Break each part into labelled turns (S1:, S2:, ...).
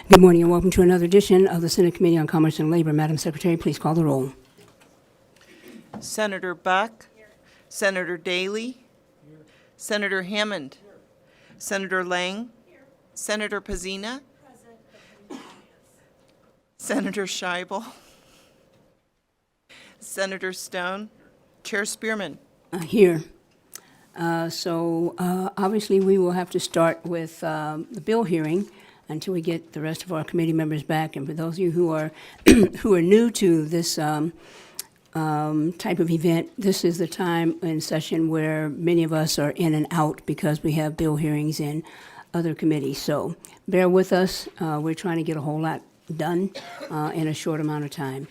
S1: Good morning and welcome to another edition of the Senate Committee on Commerce and Labor. Madam Secretary, please call the roll.
S2: Senator Buck. Here. Senator Daly. Here. Senator Hammond. Here. Senator Lang. Here. Senator Pazina. Present. Senator Scheibel. Senator Stone. Chair Spearman.
S1: Here. Obviously we will have to start with the bill hearing until we get the rest of our committee members back. And for those of you who are who are new to this type of event, this is the time in session where many of us are in and out because we have bill hearings in other committees. So bear with us. We're trying to get a whole lot done in a short amount of time.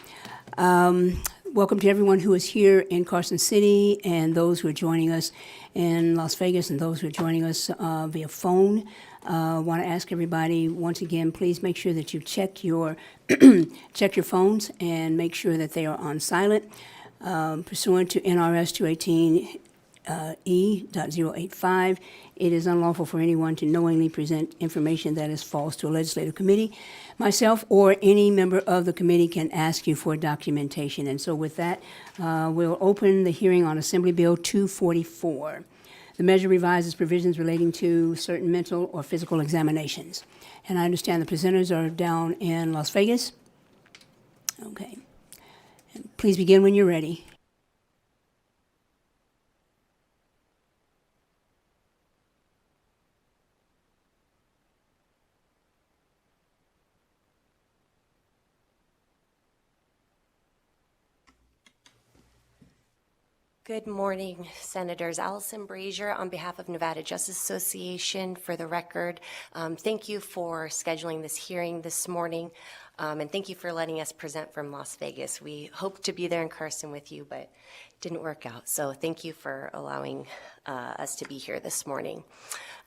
S1: Welcome to everyone who is here in Carson City and those who are joining us in Las Vegas and those who are joining us via phone. I want to ask everybody once again, please make sure that you check your check your phones and make sure that they are on silent. Pursuant to NRS 218E.085, it is unlawful for anyone to knowingly present information that is false to a legislative committee. Myself or any member of the committee can ask you for documentation. And so with that, we'll open the hearing on Assembly Bill 244. The measure revises provisions relating to certain mental or physical examinations. And I understand the presenters are down in Las Vegas. Okay. Please begin when you're ready.
S3: Good morning, Senators. Allison Brazier on behalf of Nevada Justice Association. For the record, thank you for scheduling this hearing this morning, and thank you for letting us present from Las Vegas. We hoped to be there in Carson with you, but it didn't work out. So thank you for allowing us to be here this morning.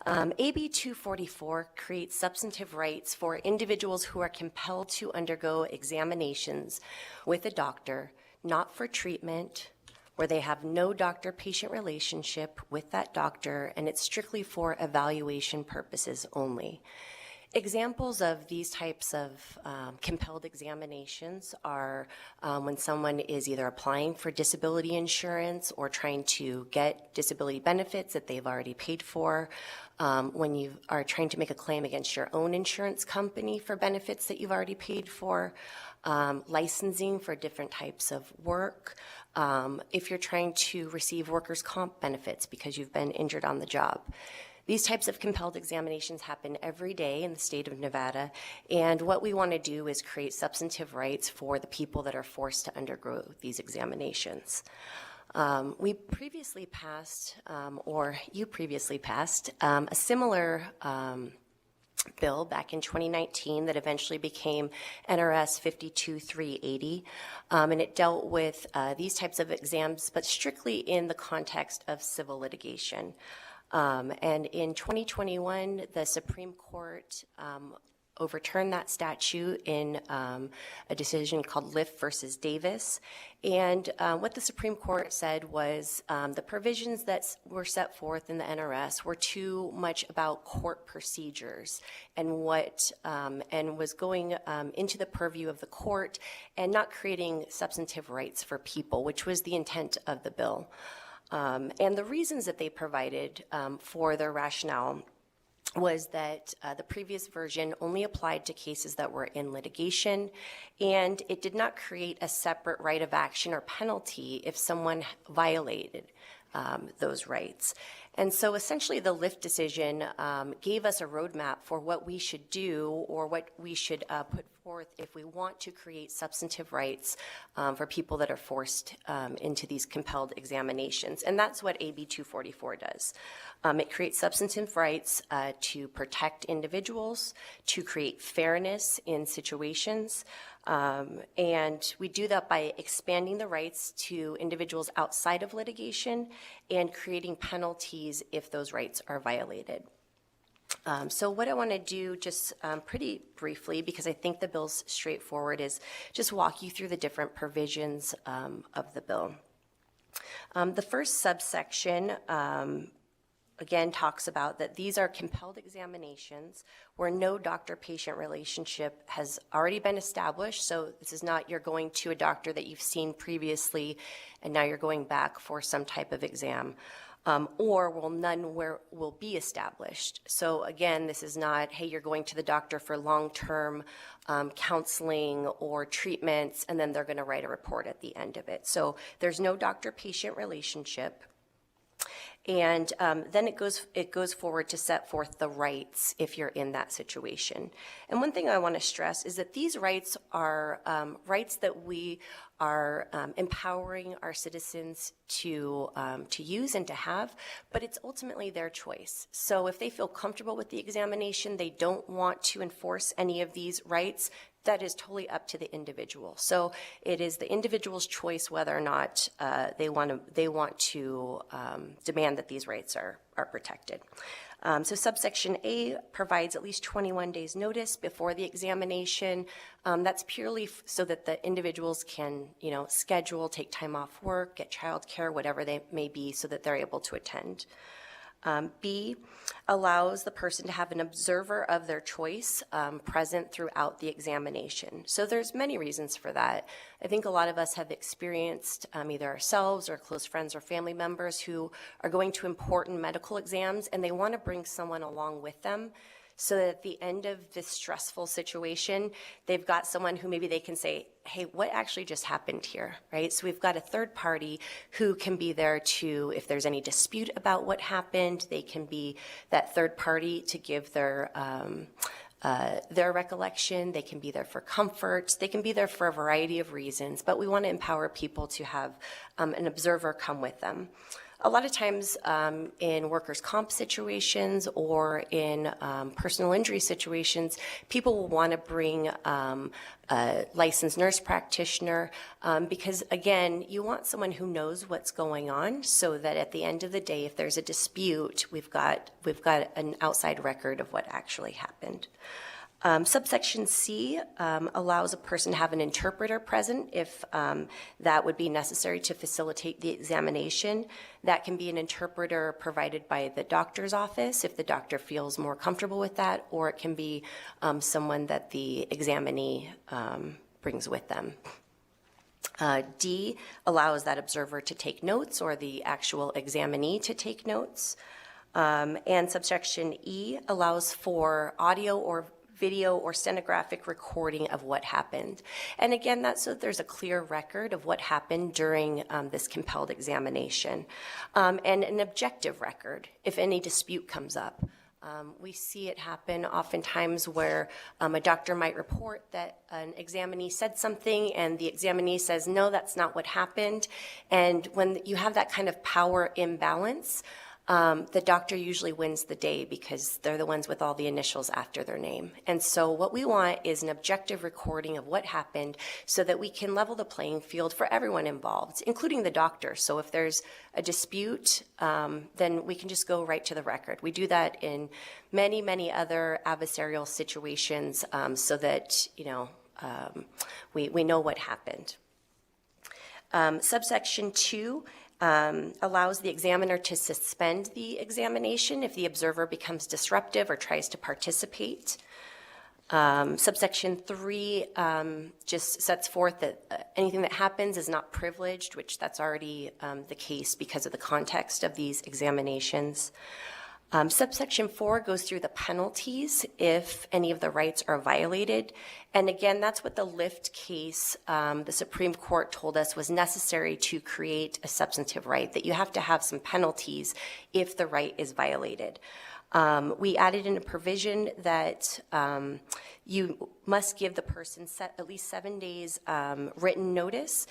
S3: AB 244 creates substantive rights for individuals who are compelled to undergo examinations with a doctor, not for treatment, where they have no doctor-patient relationship with that doctor, and it's strictly for evaluation purposes only. Examples of these types of compelled examinations are when someone is either applying for disability insurance or trying to get disability benefits that they've already paid for, when you are trying to make a claim against your own insurance company for benefits that you've already paid for, licensing for different types of work, if you're trying to receive workers' comp benefits because you've been injured on the job. These types of compelled examinations happen every day in the state of Nevada, and what we want to do is create substantive rights for the people that are forced to undergo these examinations. We previously passed, or you previously passed, a similar bill back in 2019 that eventually became NRS 52380, and it dealt with these types of exams, but strictly in the context of civil litigation. And in 2021, the Supreme Court overturned that statute in a decision called Liff versus Davis. And what the Supreme Court said was the provisions that were set forth in the NRS were too much about court procedures and what and was going into the purview of the court and not creating substantive rights for people, which was the intent of the bill. And the reasons that they provided for their rationale was that the previous version only applied to cases that were in litigation, and it did not create a separate right of action or penalty if someone violated those rights. And so essentially the Liff decision gave us a roadmap for what we should do or what we should put forth if we want to create substantive rights for people that are forced into these compelled examinations. And that's what AB 244 does. It creates substantive rights to protect individuals, to create fairness in situations, and we do that by expanding the rights to individuals outside of litigation and creating penalties if those rights are violated. So what I want to do just pretty briefly, because I think the bill's straightforward, is just walk you through the different provisions of the bill. The first subsection again talks about that these are compelled examinations where no doctor-patient relationship has already been established. So this is not you're going to a doctor that you've seen previously and now you're going back for some type of exam. Or none will be established. So again, this is not, hey, you're going to the doctor for long-term counseling or treatments, and then they're going to write a report at the end of it. So there's no doctor-patient relationship. And then it goes forward to set forth the rights if you're in that situation. And one thing I want to stress is that these rights are rights that we are empowering our citizens to use and to have, but it's ultimately their choice. So if they feel comfortable with the examination, they don't want to enforce any of these rights, that is totally up to the individual. So it is the individual's choice whether or not they want to demand that these rights are protected. So subsection A provides at least 21 days notice before the examination. That's purely so that the individuals can, schedule, take time off work, get childcare, whatever they may be, so that they're able to attend. B allows the person to have an observer of their choice present throughout the examination. So there's many reasons for that. I think a lot of us have experienced either ourselves or close friends or family members who are going to important medical exams and they want to bring someone along with them, so that at the end of this stressful situation, they've got someone who maybe they can say, hey, what actually just happened here, right? So we've got a third party who can be there to, if there's any dispute about what happened, they can be that third party to give their recollection. They can be there for comfort. They can be there for a variety of reasons, but we want to empower people to have an observer come with them. A lot of times in workers' comp situations or in personal injury situations, people will want to bring a licensed nurse practitioner because, again, you want someone who knows what's going on so that at the end of the day, if there's a dispute, we've got an outside record of what actually happened. Subsection C allows a person to have an interpreter present if that would be necessary to facilitate the examination. That can be an interpreter provided by the doctor's office if the doctor feels more comfortable with that, or it can be someone that the examinee brings with them. D allows that observer to take notes or the actual examinee to take notes. And subsection E allows for audio or video or stenographic recording of what happened. And again, that's so that there's a clear record of what happened during this compelled examination. And an objective record if any dispute comes up. We see it happen oftentimes where a doctor might report that an examinee said something and the examinee says, no, that's not what happened. And when you have that kind of power imbalance, the doctor usually wins the day because they're the ones with all the initials after their name. And so what we want is an objective recording of what happened so that we can level the playing field for everyone involved, including the doctor. So if there's a dispute, then we can just go right to the record. We do that in many, many other adversarial situations so that, we know what happened. Subsection 2 allows the examiner to suspend the examination if the observer becomes disruptive or tries to participate. Subsection 3 just sets forth that anything that happens is not privileged, which that's already the case because of the context of these examinations. Subsection 4 goes through the penalties if any of the rights are violated. And again, that's what the Lyft case, the Supreme Court told us was necessary to create a substantive right, that you have to have some penalties if the right is violated. We added in a provision that you must give the person at least 7 days written notice,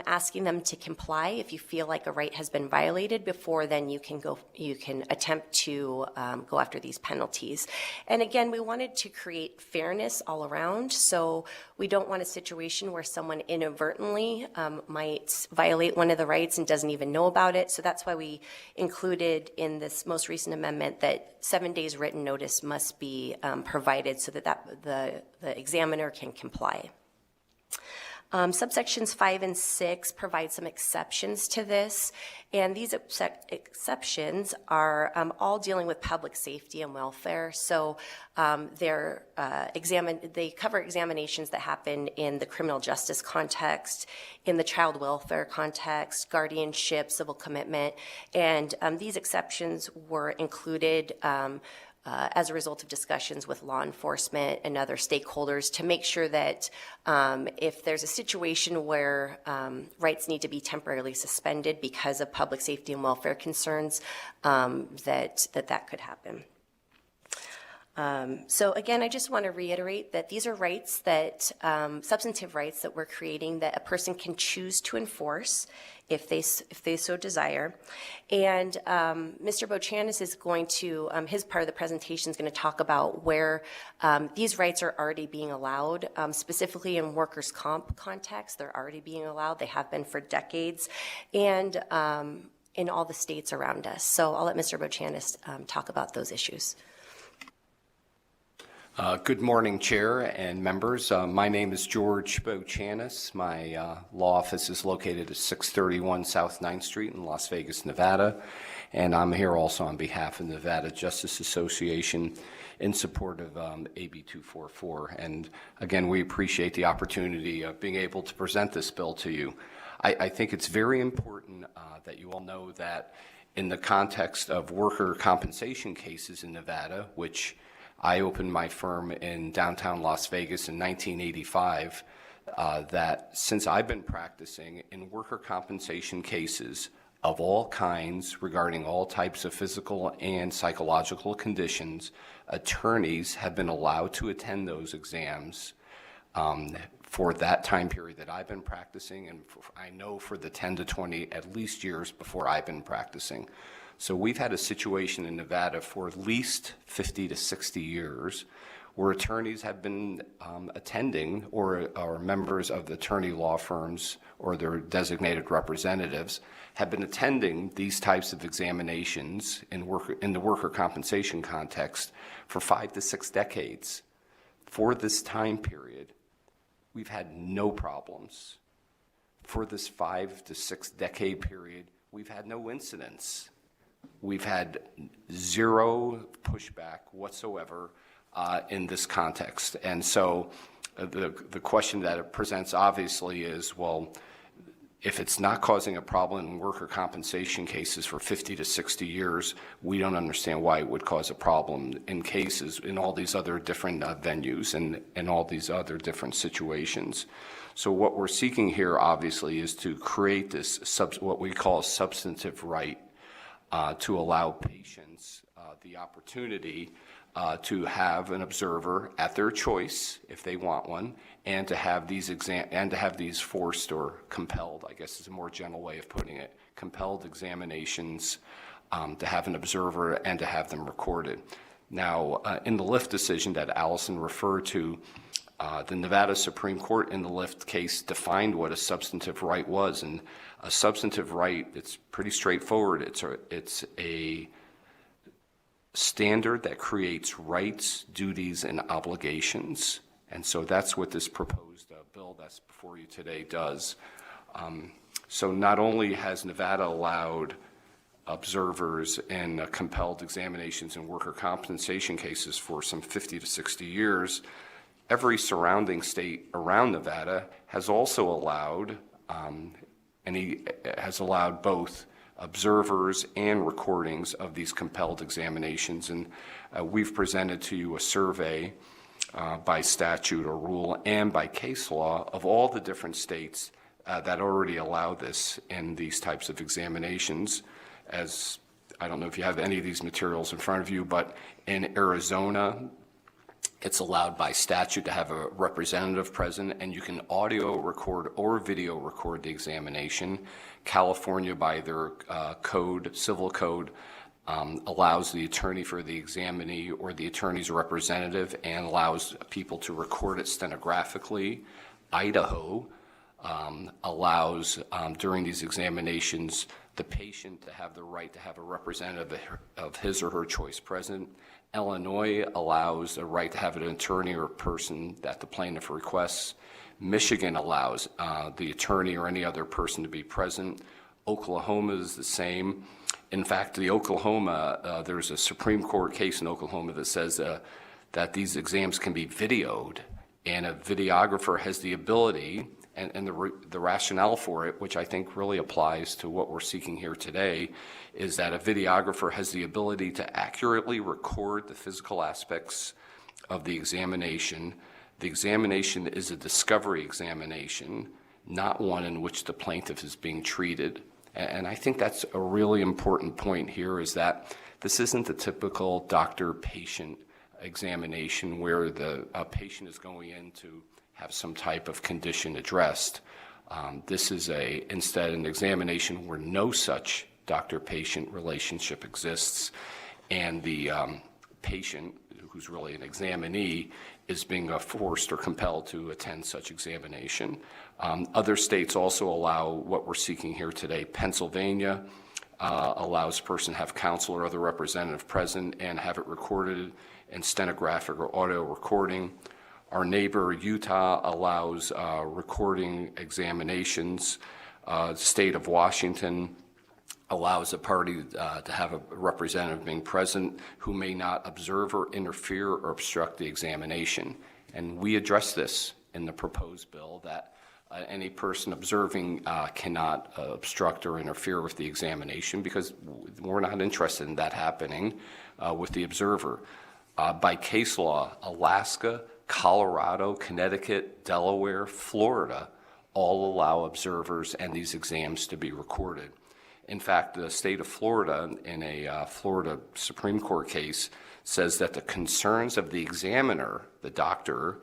S3: asking them to comply if you feel like a right has been violated before then you can attempt to go after these penalties. And again, we wanted to create fairness all around, so we don't want a situation where someone inadvertently might violate one of the rights and doesn't even know about it. So that's why we included in this most recent amendment that 7 days written notice must be provided so that the examiner can comply. Subsections 5 and 6 provide some exceptions to this, and these exceptions are all dealing with public safety and welfare. So they cover examinations that happen in the criminal justice context, in the child welfare context, guardianship, civil commitment, and these exceptions were included as a result of discussions with law enforcement and other stakeholders to make sure that if there's a situation where rights need to be temporarily suspended because of public safety and welfare concerns, that could happen. So again, I just want to reiterate that these are rights that, substantive rights that we're creating that a person can choose to enforce if they so desire. And Mr. Bochanis is going to, his part of the presentation is going to talk about where these rights are already being allowed, specifically in workers' comp context. They're already being allowed. They have been for decades, and in all the states around us. So I'll let Mr. Bochanis talk about those issues.
S4: Good morning, Chair and members. My name is George Bochanis. My law office is located at 631 South 9th Street in Las Vegas, Nevada. And I'm here also on behalf of the Nevada Justice Association in support of AB 244. And again, we appreciate the opportunity of being able to present this bill to you. I think it's very important that you all know that in the context of worker compensation cases in Nevada, which I opened my firm in downtown Las Vegas in 1985, that since I've been practicing in worker compensation cases of all kinds regarding all types of physical and psychological conditions, attorneys have been allowed to attend those exams for that time period that I've been practicing, and I know for the 10 to 20 at least years before I've been practicing. So we've had a situation in Nevada for at least 50 to 60 years where attorneys have been attending, or members of the attorney law firms or their designated representatives have been attending these types of examinations in the worker compensation context for 5 to 6 decades. For this time period, we've had no problems. For this 5 to 6 decade period, we've had no incidents. We've had zero pushback whatsoever in this context. And so the question that it presents obviously is, well, if it's not causing a problem in worker compensation cases for 50 to 60 years, we don't understand why it would cause a problem in cases in all these other different venues and all these other different situations. So what we're seeking here obviously is to create this what we call a substantive right to allow patients the opportunity to have an observer at their choice, if they want one, and to have these forced or compelled, I guess is a more general way of putting it, compelled examinations, to have an observer and to have them recorded. Now, in the Lift decision that Allison referred to, the Nevada Supreme Court in the Lift case defined what a substantive right was, and a substantive right, it's pretty straightforward. It's a standard that creates rights, duties, and obligations. And so that's what this proposed bill that's before you today does. So not only has Nevada allowed observers in compelled examinations in worker compensation cases for some 50 to 60 years, every surrounding state around Nevada has also allowed, and he has allowed both observers and recordings of these compelled examinations. And we've presented to you a survey by statute or rule and by case law of all the different states that already allow this in these types of examinations. As I don't know if you have any of these materials in front of you, but in Arizona, it's allowed by statute to have a representative present, and you can audio record or video record the examination. California, by their code, civil code, allows the attorney for the examinee or the attorney's representative and allows people to record it stenographically. Idaho allows, during these examinations, the patient to have the right to have a representative of his or her choice present. Illinois allows a right to have an attorney or person that the plaintiff requests. Michigan allows the attorney or any other person to be present. Oklahoma is the same. In fact, there's a Supreme Court case in Oklahoma that says that these exams can be videoed, and a videographer has the ability, and the rationale for it, which I think really applies to what we're seeking here today, is that a videographer has the ability to accurately record the physical aspects of the examination. The examination is a discovery examination, not one in which the plaintiff is being treated. And I think that's a really important point here, is that this isn't the typical doctor-patient examination where the patient is going in to have some type of condition addressed. This is instead an examination where no such doctor-patient relationship exists, and the patient, who's really an examinee, is being forced or compelled to attend such examination. Other states also allow what we're seeking here today. Pennsylvania allows a person to have counsel or other representative present and have it recorded in stenographic or audio recording. Our neighbor Utah allows recording examinations. The state of Washington allows a party to have a representative being present who may not observe or interfere or obstruct the examination. And we address this in the proposed bill, that any person observing cannot obstruct or interfere with the examination, because we're not interested in that happening with the observer. By case law, Alaska, Colorado, Connecticut, Delaware, Florida all allow observers and these exams to be recorded. In fact, the state of Florida, in a Florida Supreme Court case, says that the concerns of the examiner, the doctor,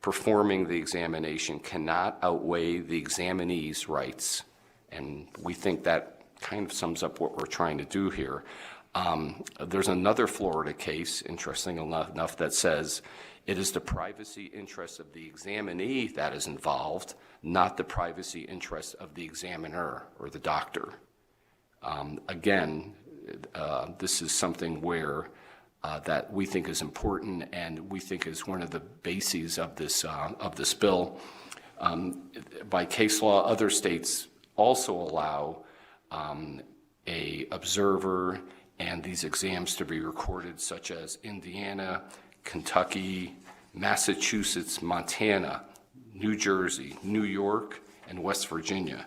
S4: performing the examination cannot outweigh the examinee's rights. And we think that kind of sums up what we're trying to do here. There's another Florida case, interesting enough, that says it is the privacy interest of the examinee that is involved, not the privacy interest of the examiner or the doctor. Again, this is something where that we think is important, and we think is one of the bases of this bill. By case law, other states also allow a observer and these exams to be recorded, such as Indiana, Kentucky, Massachusetts, Montana, New Jersey, New York, and West Virginia.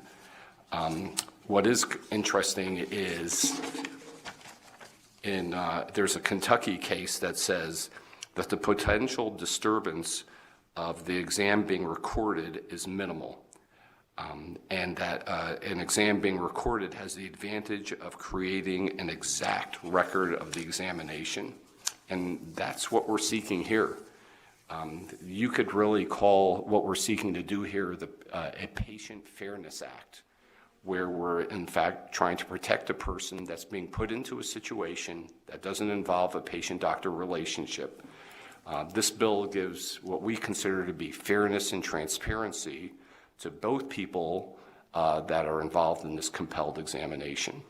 S4: What is interesting is there's a Kentucky case that says that the potential disturbance of the exam being recorded is minimal, and that an exam being recorded has the advantage of creating an exact record of the examination. And that's what we're seeking here. You could really call what we're seeking to do here a Patient Fairness Act, where we're in fact trying to protect a person that's being put into a situation that doesn't involve a patient-doctor relationship. This bill gives what we consider to be fairness and transparency to both people that are involved in this compelled examination.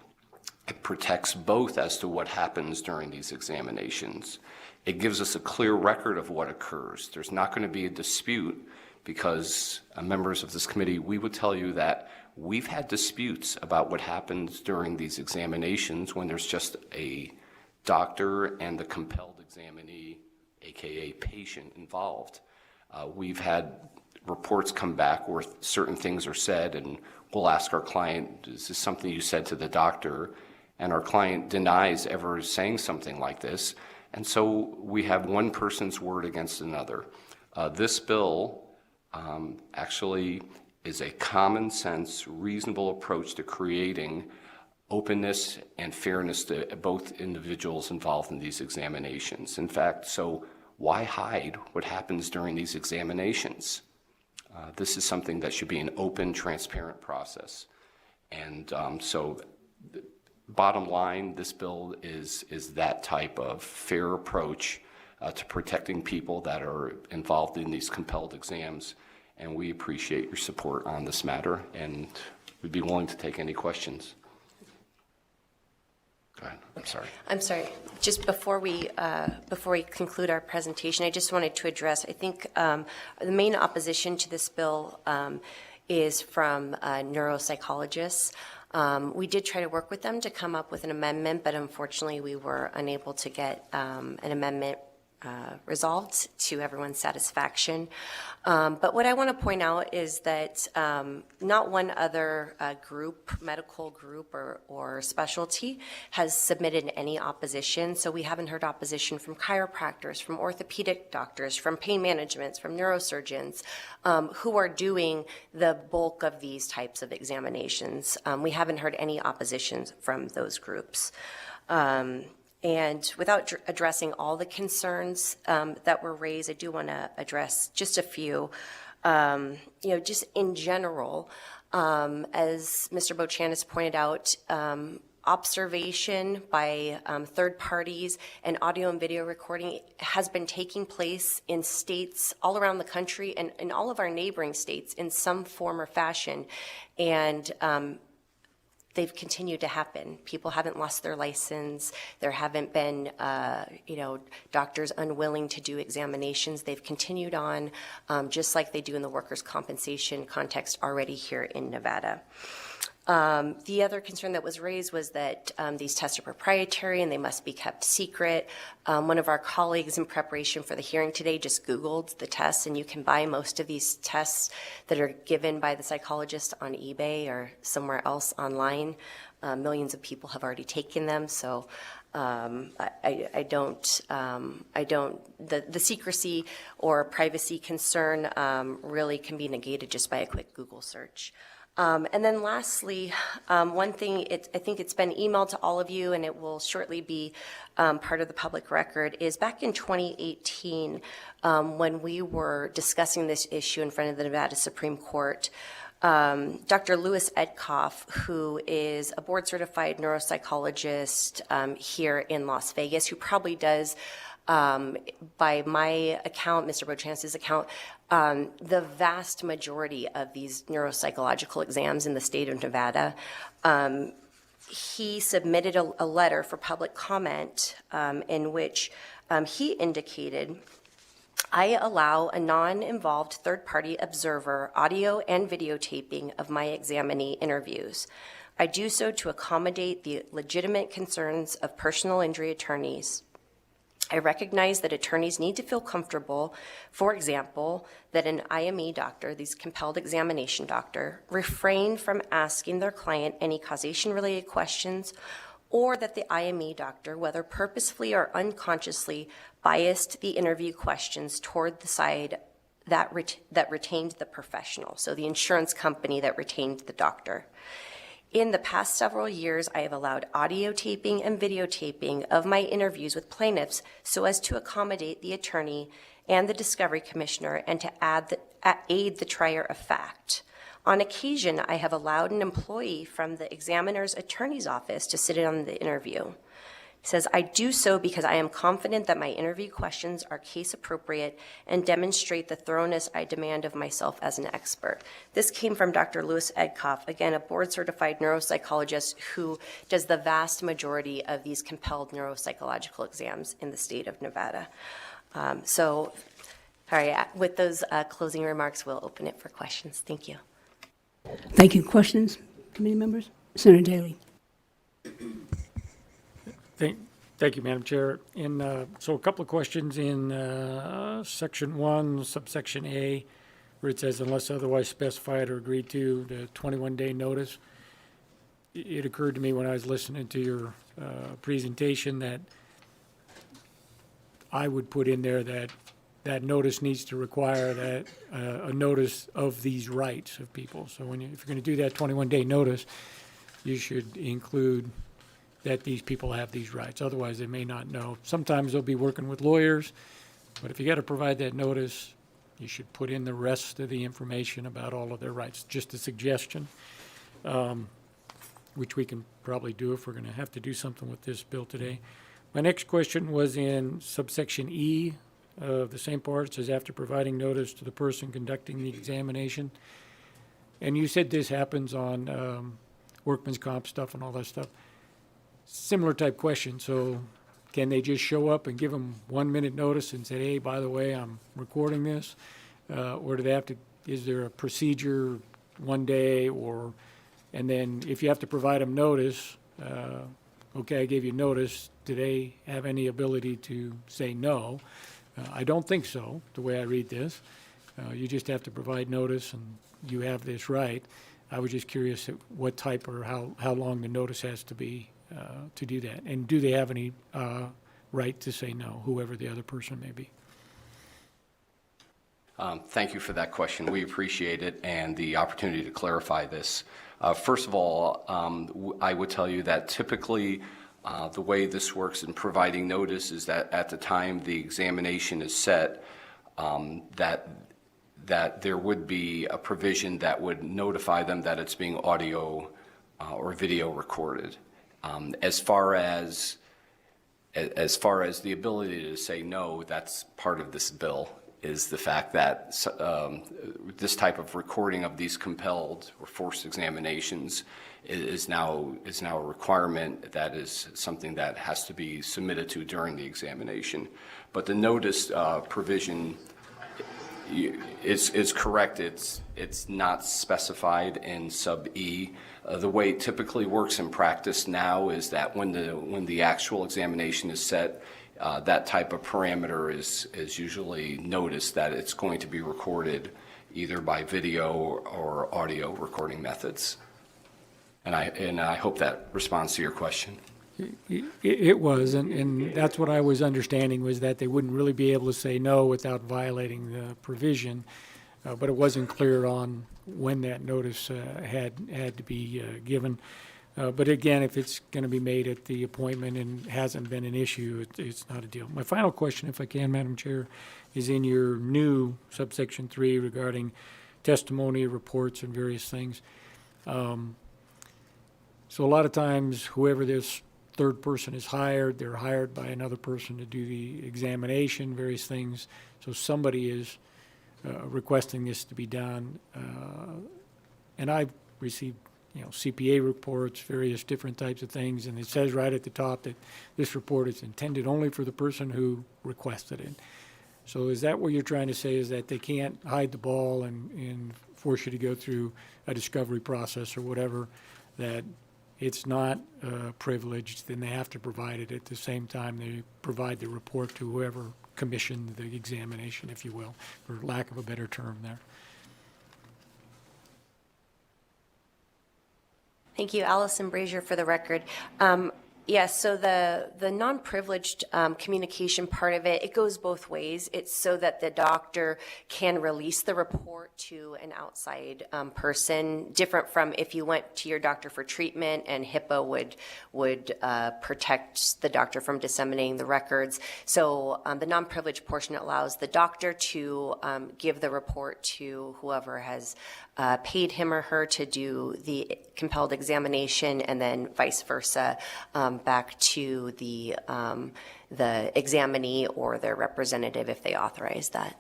S4: It protects both as to what happens during these examinations. It gives us a clear record of what occurs. There's not going to be a dispute, because members of this committee, we would tell you that we've had disputes about what happens during these examinations when there's just a doctor and the compelled examinee, aka patient, involved. We've had reports come back where certain things are said, and we'll ask our client, is this something you said to the doctor? And our client denies ever saying something like this. And so we have one person's word against another. This bill actually is a common sense, reasonable approach to creating openness and fairness to both individuals involved in these examinations. In fact, so why hide what happens during these examinations? This is something that should be an open, transparent process. And so bottom line, this bill is that type of fair approach to protecting people that are involved in these compelled exams. And we appreciate your support on this matter, and we'd be willing to take any questions. Go ahead, I'm sorry.
S3: I'm sorry, just before we conclude our presentation, I just wanted to address, I think the main opposition to this bill is from neuropsychologists. We did try to work with them to come up with an amendment, but unfortunately we were unable to get an amendment resolved to everyone's satisfaction. But what I want to point out is that not one other medical group or specialty has submitted any opposition. So we haven't heard opposition from chiropractors, from orthopedic doctors, from pain managements, from neurosurgeons who are doing the bulk of these types of examinations. We haven't heard any oppositions from those groups. And without addressing all the concerns that were raised, I do want to address just a few. Just in general, as Mr. Bochanis pointed out, observation by third parties and audio and video recording has been taking place in states all around the country and in all of our neighboring states in some form or fashion. And they've continued to happen. People haven't lost their license. There haven't been, doctors unwilling to do examinations. They've continued on just like they do in the workers' compensation context already here in Nevada. The other concern that was raised was that these tests are proprietary and they must be kept secret. One of our colleagues in preparation for the hearing today just Googled the tests, and you can buy most of these tests that are given by the psychologist on eBay or somewhere else online. Millions of people have already taken them, so the secrecy or privacy concern really can be negated just by a quick Google search. And then lastly, one thing, I think it's been emailed to all of you and it will shortly be part of the public record, is back in 2018, when we were discussing this issue in front of the Nevada Supreme Court, Dr. Louis Edkoff, who is a board-certified neuropsychologist here in Las Vegas, who probably does, by my account, Mr. Bochanis' account, the vast majority of these neuropsychological exams in the state of Nevada. He submitted a letter for public comment in which he indicated, I allow a non-involved third-party observer audio and videotaping of my examinee interviews. I do so to accommodate the legitimate concerns of personal injury attorneys. I recognize that attorneys need to feel comfortable, for example, that an IME doctor, these compelled examination doctor, refrain from asking their client any causation-related questions, or that the IME doctor, whether purposefully or unconsciously, biased the interview questions toward the side that retained the professional, so the insurance company that retained the doctor. In the past several years, I have allowed audio taping and videotaping of my interviews with plaintiffs so as to accommodate the attorney and the discovery commissioner and to aid the trier of fact. On occasion, I have allowed an employee from the examiner's attorney's office to sit in on the interview. He says, I do so because I am confident that my interview questions are case appropriate and demonstrate the thoroughness I demand of myself as an expert. This came from Dr. Louis Edkoff, again, a board-certified neuropsychologist who does the vast majority of these compelled neuropsychological exams in the state of Nevada. All right, with those closing remarks, we'll open it for questions. Thank you.
S1: Thank you. Questions, committee members? Senator Daly.
S5: Thank you, Madam Chair. So a couple of questions in Section 1, subsection A, where it says unless otherwise specified or agreed to, the 21-day notice. It occurred to me when I was listening to your presentation that I would put in there that notice needs to require that a notice of these rights of people. So if you're going to do that 21-day notice, you should include that these people have these rights. Otherwise, they may not know. Sometimes they'll be working with lawyers, but if you got to provide that notice, you should put in the rest of the information about all of their rights. Just a suggestion, which we can probably do if we're going to have to do something with this bill today. My next question was in subsection E of the same part. It says after providing notice to the person conducting the examination. And you said this happens on workman's comp stuff and all that stuff. similar type question. So can they just show up and give them 1 minute notice and say, hey, by the way, I'm recording this? Or do they have to, is there a procedure one day or, and then if you have to provide them notice, okay, I gave you notice, do they have any ability to say no? I don't think so, the way I read this. You just have to provide notice and you have this right. I was just curious at what type or how long the notice has to be to do that. And do they have any right to say no, whoever the other person may be?
S4: Thank you for that question. We appreciate it and the opportunity to clarify this. First of all, I would tell you that typically the way this works in providing notice is that at the time the examination is set, that there would be a provision that would notify them that it's being audio or video recorded. As far as the ability to say no, that's part of this bill, is the fact that this type of recording of these compelled or forced examinations is now a requirement. That is something that has to be submitted to during the examination. But the notice provision is correct. It's not specified in sub E. The way it typically works in practice now is that when the actual examination is set, that type of parameter is usually noticed that it's going to be recorded either by video or audio recording methods. And I hope that responds to your question.
S5: It was, and that's what I was understanding, was that they wouldn't really be able to say no without violating the provision, but it wasn't clear on when that notice had to be given. But again, if it's going to be made at the appointment and hasn't been an issue, it's not a deal. My final question, if I can, Madam Chair, is in your new subsection 3 regarding testimony, reports, and various things. So a lot of times, whoever this third person is hired, they're hired by another person to do the examination, various things. So somebody is requesting this to be done. And I've received CPA reports, various different types of things, and it says right at the top that this report is intended only for the person who requested it. So is that what you're trying to say, is that they can't hide the ball and force you to go through a discovery process or whatever, that it's not privileged, then they have to provide it at the same time they provide the report to whoever commissioned the examination, if you will, for lack of a better term there?
S3: Thank you, Allison Brazier, for the record. Yes, so the non-privileged communication part of it, it goes both ways. It's so that the doctor can release the report to an outside person, different from if you went to your doctor for treatment and HIPAA would protect the doctor from disseminating the records. So the non-privileged portion allows the doctor to give the report to whoever has paid him or her to do the compelled examination, and then vice versa, back to the examinee or their representative if they authorize that.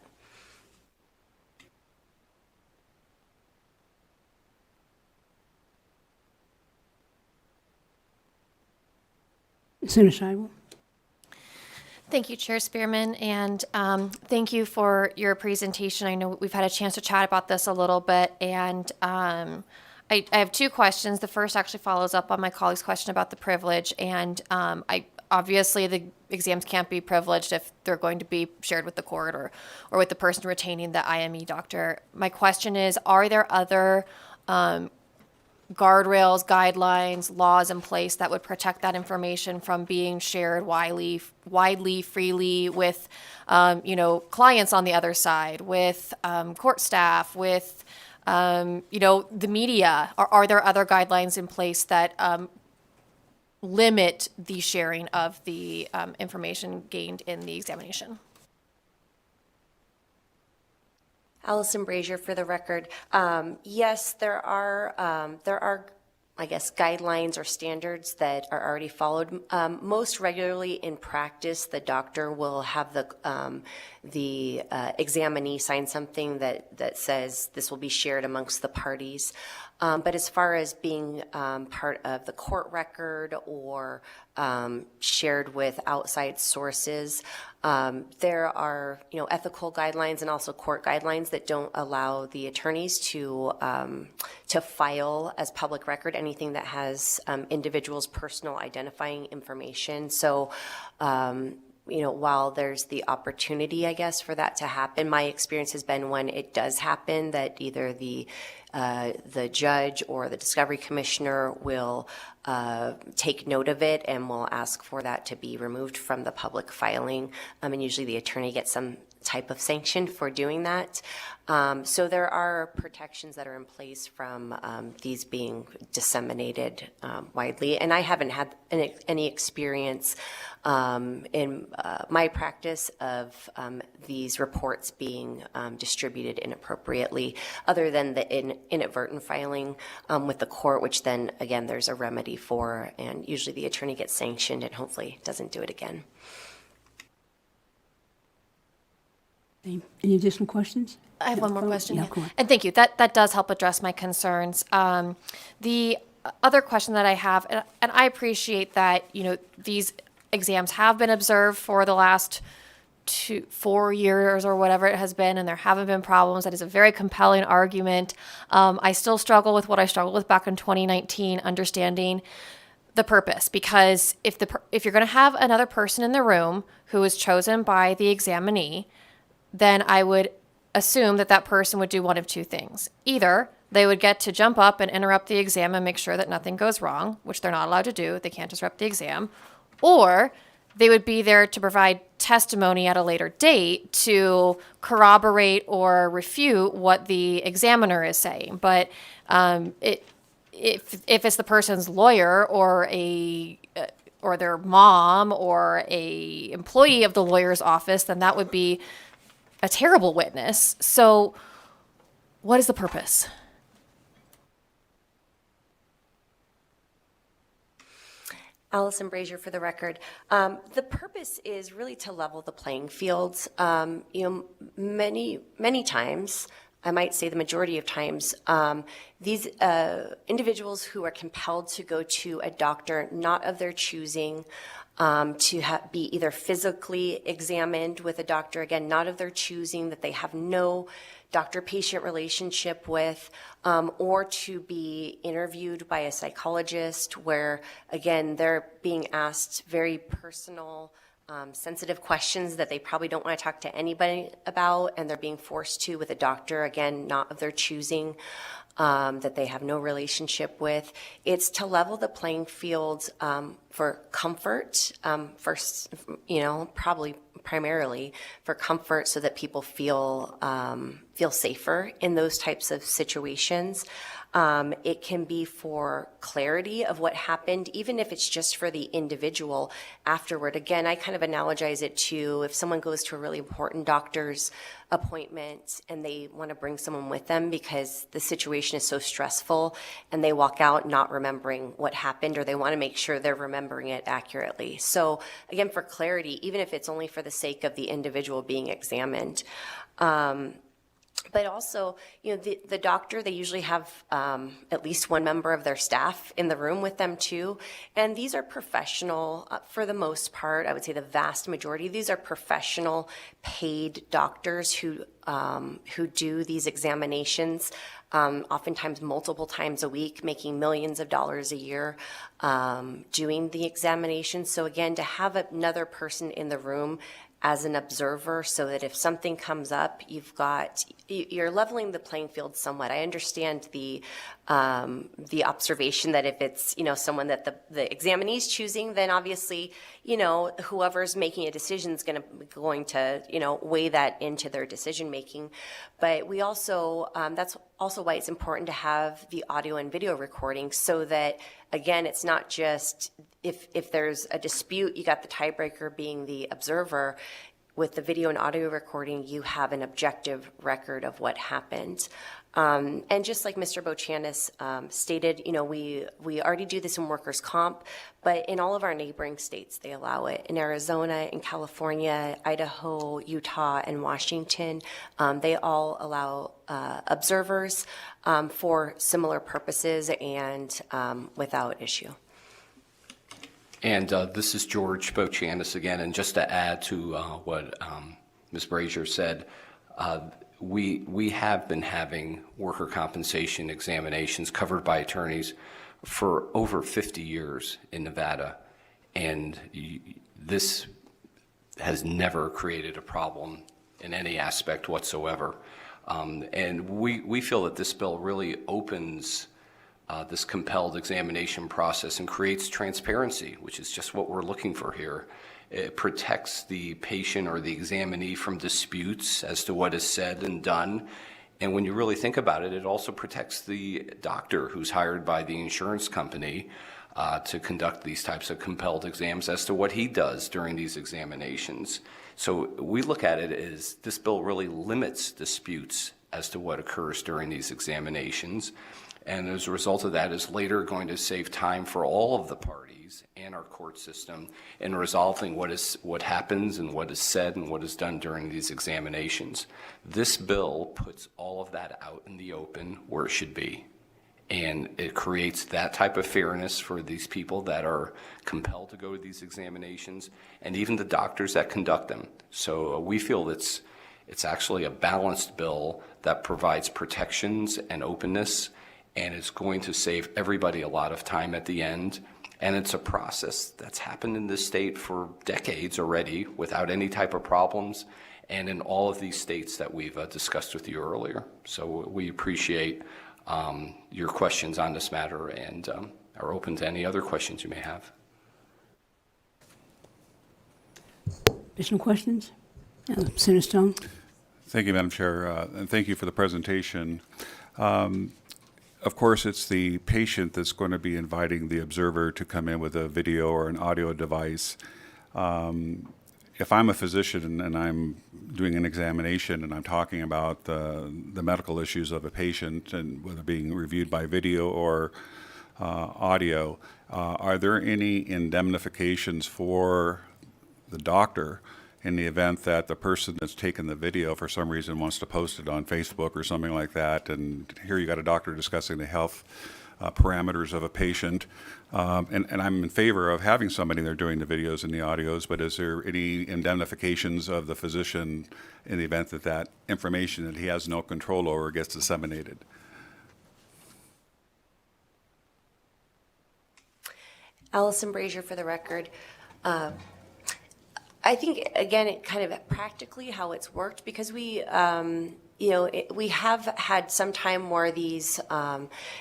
S1: Senator Shively.
S6: Thank you, Chair Spearman, and thank you for your presentation. I know we've had a chance to chat about this a little bit, and I have two questions. The first actually follows up on my colleague's question about the privilege, and obviously the exams can't be privileged if they're going to be shared with the court or with the person retaining the IME doctor. My question is, are there other guardrails, guidelines, laws in place that would protect that information from being shared widely, freely with, clients on the other side, with court staff, with, the media? Are there other guidelines in place that limit the sharing of the information gained in the examination?
S3: Allison Brazier, for the record. Yes, there are I guess, guidelines or standards that are already followed. Most regularly in practice, the doctor will have the examinee sign something that says this will be shared amongst the parties. But as far as being part of the court record or shared with outside sources, there are, ethical guidelines and also court guidelines that don't allow the attorneys to file as public record anything that has individuals' personal identifying information. So, while there's the opportunity, I guess, for that to happen, my experience has been when it does happen that either the judge or the discovery commissioner will take note of it and will ask for that to be removed from the public filing. And usually the attorney gets some type of sanction for doing that. So there are protections that are in place from these being disseminated widely. And I haven't had any experience in my practice of these reports being distributed inappropriately, other than the inadvertent filing with the court, which then, again, there's a remedy for, and usually the attorney gets sanctioned and hopefully doesn't do it again.
S1: Any additional questions?
S6: I have one more question.
S1: Yeah, go on.
S6: And thank you. That does help address my concerns. The other question that I have, and I appreciate that, these exams have been observed for the last 4 years or whatever it has been, and there haven't been problems. That is a very compelling argument. I still struggle with what I struggled with back in 2019, understanding the purpose, because if you're going to have another person in the room who is chosen by the examinee, then I would assume that person would do one of two things. Either they would get to jump up and interrupt the exam and make sure that nothing goes wrong, which they're not allowed to do. They can't disrupt the exam. Or they would be there to provide testimony at a later date to corroborate or refute what the examiner is saying. But if it's the person's lawyer or their mom or a employee of the lawyer's office, then that would be a terrible witness. So what is the purpose?
S3: Allison Brazier for the record. The purpose is really to level the playing fields. Many times, I might say the majority of times, these individuals who are compelled to go to a doctor not of their choosing, to be either physically examined with a doctor, again, not of their choosing, that they have no doctor-patient relationship with, or to be interviewed by a psychologist where, again, they're being asked very personal, sensitive questions that they probably don't want to talk to anybody about, and they're being forced to with a doctor, again, not of their choosing, that they have no relationship with. It's to level the playing field for comfort, first, probably primarily for comfort, so that people feel safer in those types of situations. It can be for clarity of what happened, even if it's just for the individual afterward. Again, I kind of analogize it to if someone goes to a really important doctor's appointment and they want to bring someone with them because the situation is so stressful and they walk out not remembering what happened, or they want to make sure they're remembering it accurately. So again, for clarity, even if it's only for the sake of the individual being examined. But also, the doctor, they usually have at least one member of their staff in the room with them too. And these are professional, for the most part, I would say the vast majority, these are professional paid doctors who do these examinations, oftentimes multiple times a week, making millions of dollars a year doing the examination. So again, to have another person in the room as an observer, so that if something comes up, you're leveling the playing field somewhat. I understand the observation that if it's someone that the examinee is choosing, then obviously whoever's making a decision is going to weigh that into their decision making. But we also that's also why it's important to have the audio and video recording, so that again, it's not just if there's a dispute, you got the tiebreaker being the observer. with the video and audio recording, you have an objective record of what happened. And just like Mr. Bochanis stated, we already do this in workers' comp, but in all of our neighboring states, they allow it. In Arizona, in California, Idaho, Utah, and Washington, they all allow observers for similar purposes and without issue.
S4: And this is George Bochanis again, and just to add to what Ms. Brazier said, we have been having worker compensation examinations covered by attorneys for over 50 years in Nevada, and this has never created a problem in any aspect whatsoever. And we feel that this bill really opens this compelled examination process and creates transparency, which is just what we're looking for here. It protects the patient or the examinee from disputes as to what is said and done. And when you really think about it, it also protects the doctor who's hired by the insurance company to conduct these types of compelled exams as to what he does during these examinations. So we look at it as this bill really limits disputes as to what occurs during these examinations. And as a result of that, is later going to save time for all of the parties and our court system in resolving what happens and what is said and what is done during these examinations. This bill puts all of that out in the open where it should be. And it creates that type of fairness for these people that are compelled to go to these examinations and even the doctors that conduct them. So we feel it's actually a balanced bill that provides protections and openness, and it's going to save everybody a lot of time at the end. And it's a process that's happened in this state for decades already without any type of problems, and in all of these states that we've discussed with you earlier. So we appreciate your questions on this matter and are open to any other questions you may have.
S1: Additional questions? Senator Stone?
S7: Thank you, Madam Chair, and thank you for the presentation. Of course, it's the patient that's going to be inviting the observer to come in with a video or an audio device. If I'm a physician and I'm doing an examination and I'm talking about the medical issues of a patient and whether being reviewed by video or audio, are there any indemnifications for the doctor in the event that the person that's taken the video for some reason wants to post it on Facebook or something like that, and here you got a doctor discussing the health parameters of a patient, and I'm in favor of having somebody there doing the videos and the audios, but is there any indemnifications of the physician in the event that that information that he has no control over gets disseminated?
S3: Allison Brazier for the record. I think, again, it kind of practically how it's worked, because we, we have had some time where these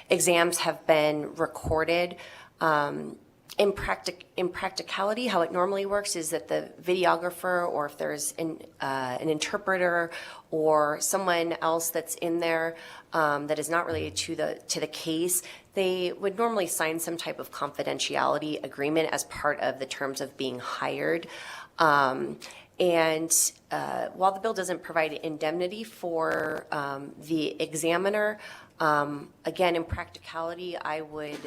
S3: exams have been recorded. In practicality, how it normally works is that the videographer, or if there's an interpreter or someone else that's in there that is not related to the case, they would normally sign some type of confidentiality agreement as part of the terms of being hired. While the bill doesn't provide indemnity for the examiner, again, in practicality, I would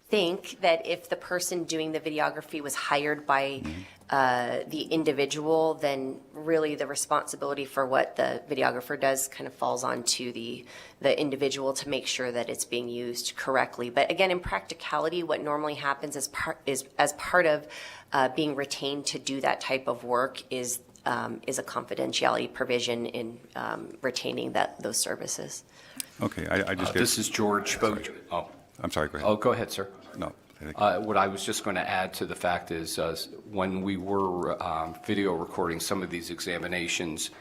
S3: think that if the person doing the videography was hired by the individual, then really the responsibility for what the videographer does kind of falls onto the individual to make sure that it's being used correctly. But again, in practicality, what normally happens as part of being retained to do that type of work is a confidentiality provision in retaining those services.
S7: Okay, I just
S4: This is George Boach. Oh,
S7: I'm sorry, go ahead.
S4: oh, go ahead, sir.
S7: No.
S4: What I was just going to add to the fact is when we were video recording some of these examinations,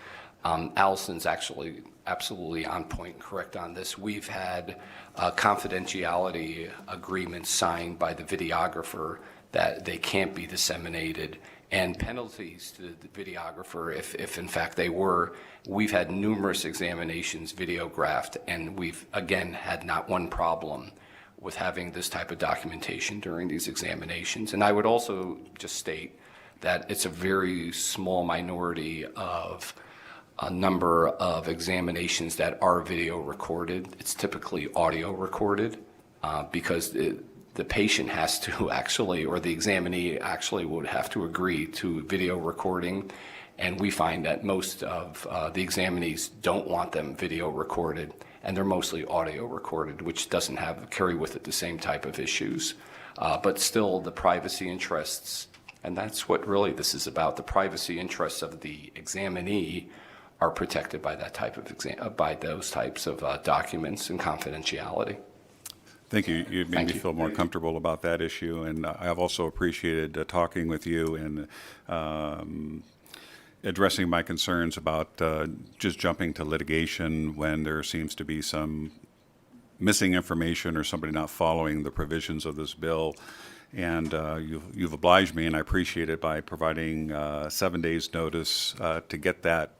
S4: Allison's actually absolutely on point and correct on this. We've had confidentiality agreements signed by the videographer that they can't be disseminated, and penalties to the videographer if in fact they were. We've had numerous examinations videographed, and we've again had not one problem with having this type of documentation during these examinations. And I would also just state that it's a very small minority of a number of examinations that are video recorded. It's typically audio recorded because the patient has to actually, or the examinee actually would have to agree to video recording. And we find that most of the examinees don't want them video recorded, and they're mostly audio recorded, which doesn't carry with it the same type of issues. But still, the privacy interests, and that's what really this is about, the privacy interests of the examinee are protected by that type of by those types of documents and confidentiality.
S7: Thank you. You made me feel more comfortable about that issue, and I've also appreciated talking with you and addressing my concerns about just jumping to litigation when there seems to be some missing information or somebody not following the provisions of this bill. And you've obliged me, and I appreciate it, by providing 7 days' notice to get that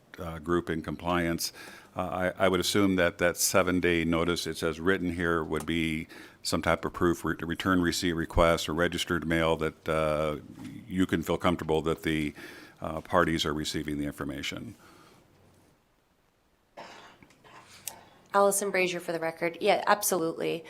S7: group in compliance. I would assume that that 7-day notice, it's as written here, would be some type of proof, return receipt request or registered mail that you can feel comfortable that the parties are receiving the information.
S3: Allison Brazier for the record. Yeah, absolutely.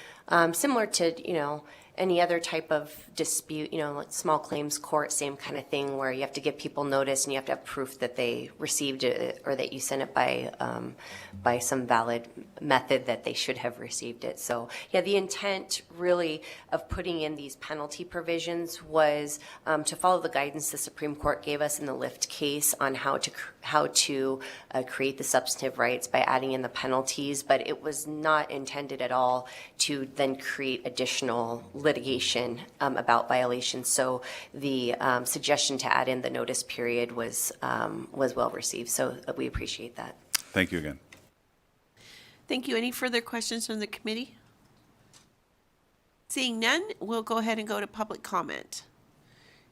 S3: Similar to, any other type of dispute, like small claims court, same kind of thing where you have to give people notice and you have to have proof that they received it or that you sent it by some valid method that they should have received it. So yeah, the intent really of putting in these penalty provisions was to follow the guidance the Supreme Court gave us in the Lyft case on how to create the substantive rights by adding in the penalties, but it was not intended at all to then create additional litigation about violations. So the suggestion to add in the notice period was well received. So we appreciate that.
S7: Thank you again.
S8: Thank you. Any further questions from the committee? Seeing none, we'll go ahead and go to public comment.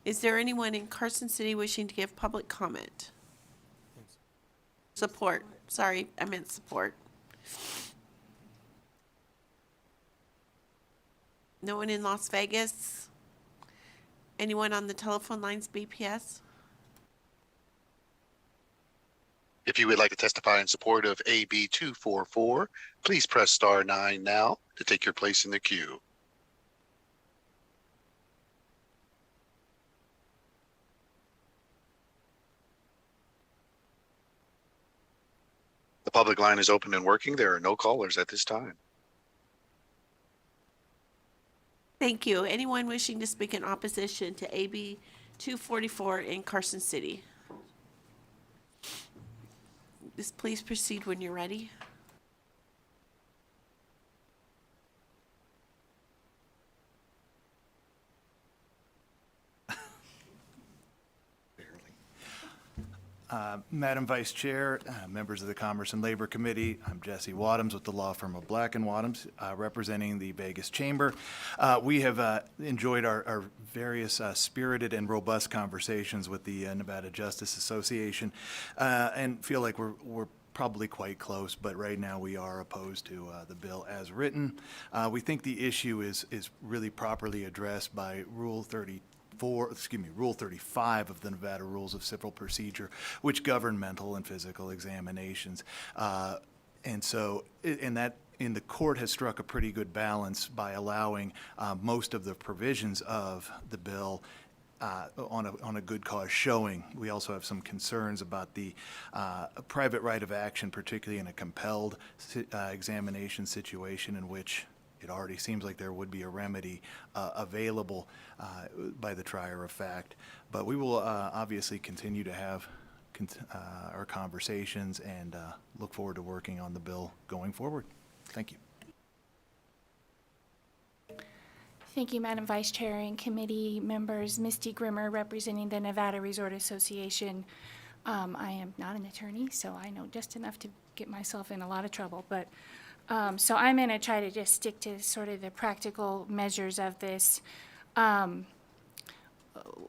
S8: Is there anyone in Carson City wishing to give public comment? Support. Sorry, I meant support. No one in Las Vegas? Anyone on the telephone lines, BPS?
S9: If you would like to testify in support of AB 244, please press star 9 now to take your place in the queue. The public line is open and working. There are no callers at this time.
S8: Thank you. Anyone wishing to speak in opposition to AB 244 in Carson City? Just please proceed when you're ready.
S10: Madam Vice Chair, members of the Commerce and Labor Committee, I'm Jesse Wadhams with the law firm of Black & Wadhams, representing the Vegas Chamber. We have enjoyed our various spirited and robust conversations with the Nevada Justice Association and feel like we're probably quite close, but right now we are opposed to the bill as written. We think the issue is really properly addressed by Rule 35 of the Nevada Rules of Civil Procedure, which govern mental and physical examinations. And the court has struck a pretty good balance by allowing most of the provisions of the bill on a good cause showing. We also have some concerns about the private right of action, particularly in a compelled examination situation in which it already seems like there would be a remedy available by the trier of fact. But we will obviously continue to have our conversations and look forward to working on the bill going forward. Thank you.
S11: Thank you, Madam Vice Chair and committee members. Misty Grimmer, representing the Nevada Resort Association. I am not an attorney, so I know just enough to get myself in a lot of trouble, but so I'm going to try to just stick to sort of the practical measures of this.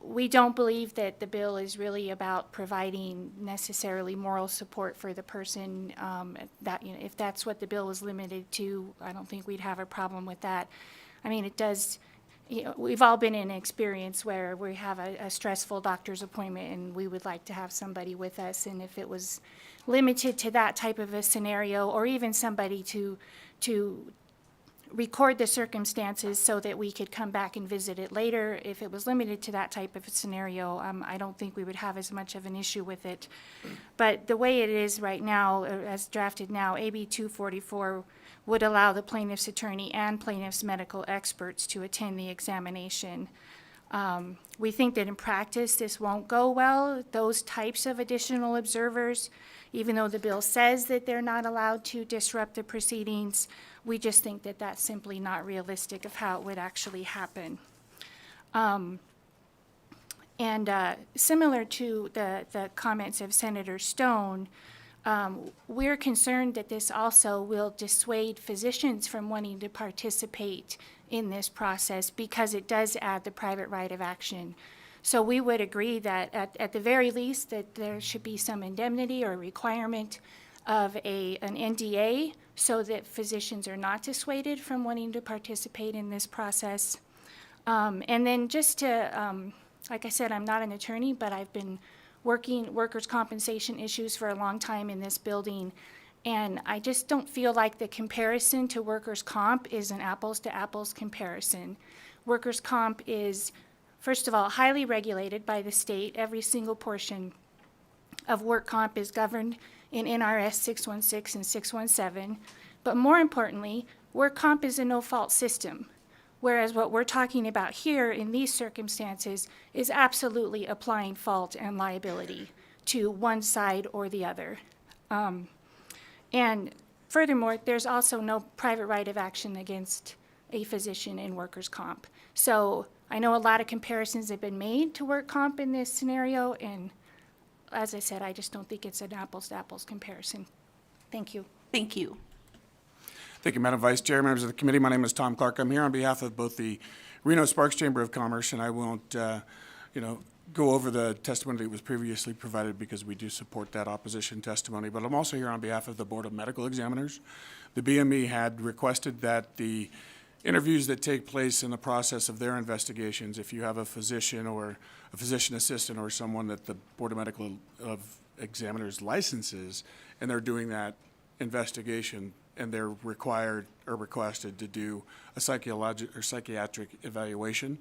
S11: We don't believe that the bill is really about providing necessarily moral support for the person. If that's what the bill is limited to, I don't think we'd have a problem with that. I mean, it does we've all been in an experience where we have a stressful doctor's appointment and we would like to have somebody with us. And if it was limited to that type of a scenario, or even somebody to record the circumstances so that we could come back and visit it later, if it was limited to that type of a scenario, I don't think we would have as much of an issue with it. But the way it is right now, as drafted now, AB 244 would allow the plaintiff's attorney and plaintiff's medical experts to attend the examination. We think that in practice, this won't go well. Those types of additional observers, even though the bill says that they're not allowed to disrupt the proceedings, we just think that that's simply not realistic of how it would actually happen. Similar to the comments of Senator Stone, we're concerned that this also will dissuade physicians from wanting to participate in this process because it does add the private right of action. So we would agree that at the very least that there should be some indemnity or requirement of an NDA so that physicians are not dissuaded from wanting to participate in this process. And then just to, like I said, I'm not an attorney, but I've been working workers' compensation issues for a long time in this building. And I just don't feel like the comparison to workers' comp is an apples to apples comparison. Workers' comp is, first of all, highly regulated by the state. Every single portion of work comp is governed in NRS 616 and 617. But more importantly, work comp is a no-fault system. Whereas what we're talking about here in these circumstances is absolutely applying fault and liability to one side or the other. And furthermore, there's also no private right of action against a physician in workers' comp. So I know a lot of comparisons have been made to work comp in this scenario, and as I said, I just don't think it's an apples to apples comparison. Thank you.
S8: Thank you.
S12: Thank you, Madam Vice Chair, members of the committee. My name is Tom Clark. I'm here on behalf of both the Reno Sparks Chamber of Commerce, and I won't, go over the testimony that was previously provided because we do support that opposition testimony. But I'm also here on behalf of the Board of Medical Examiners. The BME had requested that the interviews that take place in the process of their investigations, if you have a physician or a physician assistant or someone that the Board of Medical Examiners licenses, and they're doing that investigation, and they're required or requested to do a psychiatric evaluation,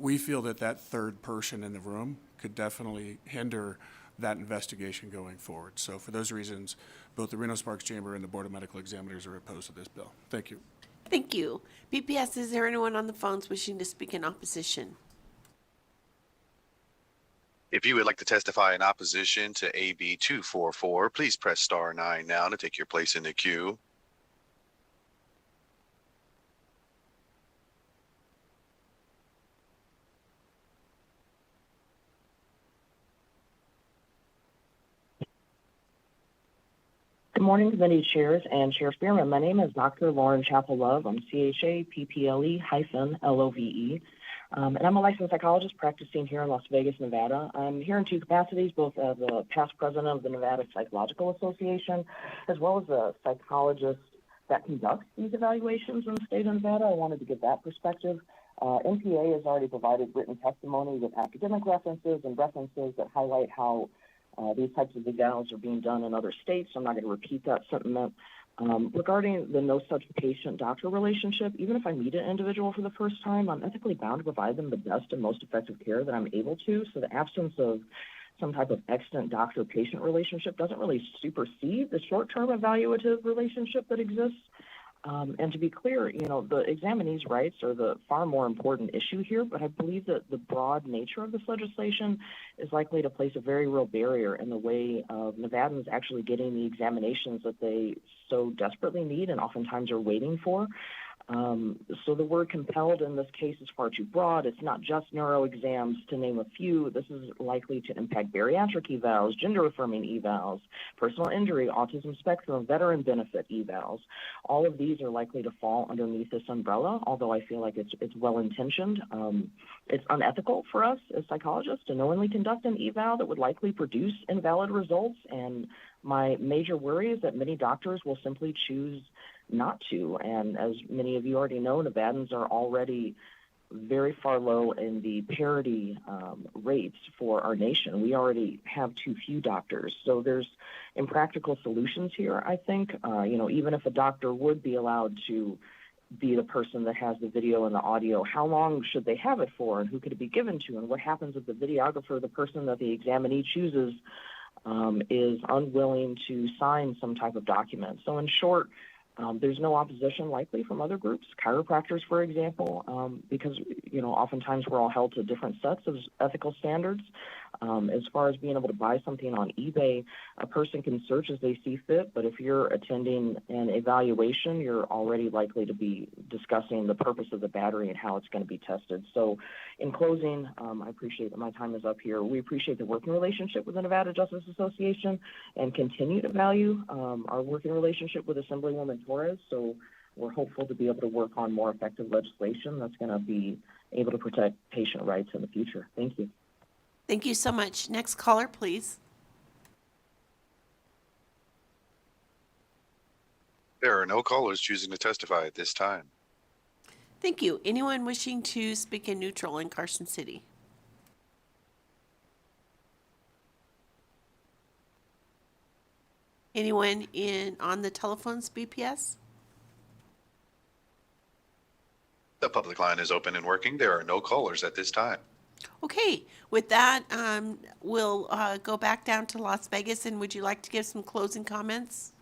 S12: we feel that that third person in the room could definitely hinder that investigation going forward. So for those reasons, both the Reno Sparks Chamber and the Board of Medical Examiners are opposed to this bill. Thank you.
S8: Thank you. BPS, is there anyone on the phones wishing to speak in opposition?
S9: If you would like to testify in opposition to AB 244, please press star 9 now to take your place in the queue.
S13: Good morning, committee chairs and Chair Spearman. My name is Dr. Lauren Chappell-Love. I'm CHA-PPLE-LOVE. And I'm a licensed psychologist practicing here in Las Vegas, Nevada. I'm here in two capacities, both as a past president of the Nevada Psychological Association, as well as a psychologist that conducts these evaluations in the state of Nevada. I wanted to get that perspective. NPA has already provided written testimony with academic references and references that highlight how these types of evals are being done in other states. I'm not going to repeat that sentiment. Regarding the no such patient-doctor relationship, even if I meet an individual for the first time, I'm ethically bound to provide them the best and most effective care that I'm able to. So the absence of some type of extant doctor-patient relationship doesn't really supersede the short-term evaluative relationship that exists. And to be clear, the examinee's rights are the far more important issue here, but I believe that the broad nature of this legislation is likely to place a very real barrier in the way of Nevadans actually getting the examinations that they so desperately need and oftentimes are waiting for. So the word compelled in this case is far too broad. It's not just neuro exams, to name a few. This is likely to impact bariatric evals, gender-affirming evals, personal injury, autism spectrum, veteran benefit evals. All of these are likely to fall underneath this umbrella, although I feel like it's well-intentioned. It's unethical for us as psychologists to knowingly conduct an eval that would likely produce invalid results, and my major worry is that many doctors will simply choose not to. And as many of you already know, Nevadans are already very far low in the parity rates for our nation. We already have too few doctors. So there's impractical solutions here, I think. Even if a doctor would be allowed to be the person that has the video and the audio, how long should they have it for, and who could it be given to, and what happens if the videographer, the person that the examinee chooses, is unwilling to sign some type of document. So in short, there's no opposition likely from other groups, chiropractors, for example, because, oftentimes we're all held to different sets of ethical standards. As far as being able to buy something on eBay, a person can search as they see fit, but if you're attending an evaluation, you're already likely to be discussing the purpose of the battery and how it's going to be tested. So in closing, I appreciate that my time is up here. We appreciate the working relationship with the Nevada Justice Association and continue to value our working relationship with Assemblywoman Torres. So we're hopeful to be able to work on more effective legislation that's going to be able to protect patient rights in the future. Thank you.
S8: Thank you so much. Next caller, please.
S9: There are no callers choosing to testify at this time.
S8: Thank you. Anyone wishing to speak in neutral in Carson City? Anyone on the telephones, BPS?
S9: The public line is open and working. There are no callers at this time.
S8: Okay, with that, we'll go back down to Las Vegas, and would you like to give some closing comments?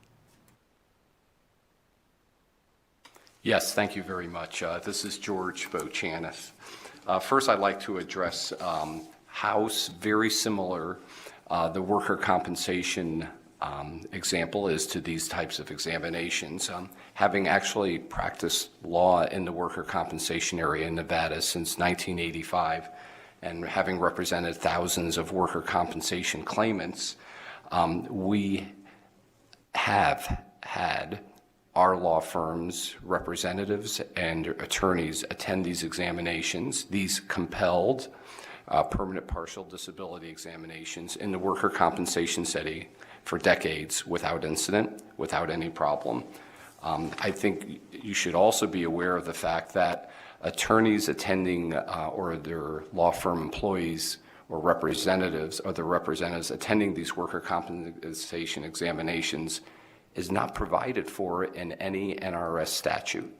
S4: Yes, thank you very much. This is George Bochanis. First, I'd like to address how very similar the worker compensation example is to these types of examinations. Having actually practiced law in the worker compensation area in Nevada since 1985, and having represented thousands of worker compensation claimants, we have had our law firm's representatives and attorneys attend these examinations, these compelled permanent partial disability examinations in the worker compensation setting for decades without incident, without any problem. I think you should also be aware of the fact that attorneys attending or their law firm employees or representatives or the representatives attending these worker compensation examinations is not provided for in any NRS statute.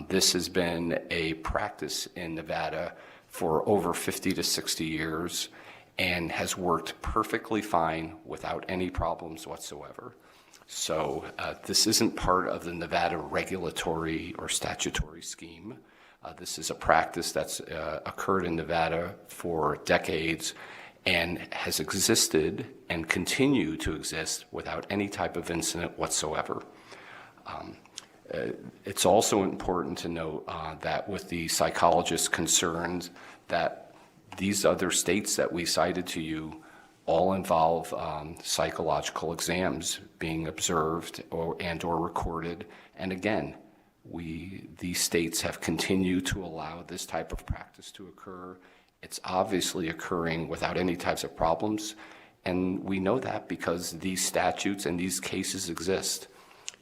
S4: This has been a practice in Nevada for over 50 to 60 years and has worked perfectly fine without any problems whatsoever. So this isn't part of the Nevada regulatory or statutory scheme. This is a practice that's occurred in Nevada for decades and has existed and continue to exist without any type of incident whatsoever. It's also important to note that with the psychologists concerned that these other states that we cited to you all involve psychological exams being observed or recorded. And again, these states have continued to allow this type of practice to occur. It's obviously occurring without any types of problems. And we know that because these statutes and these cases exist.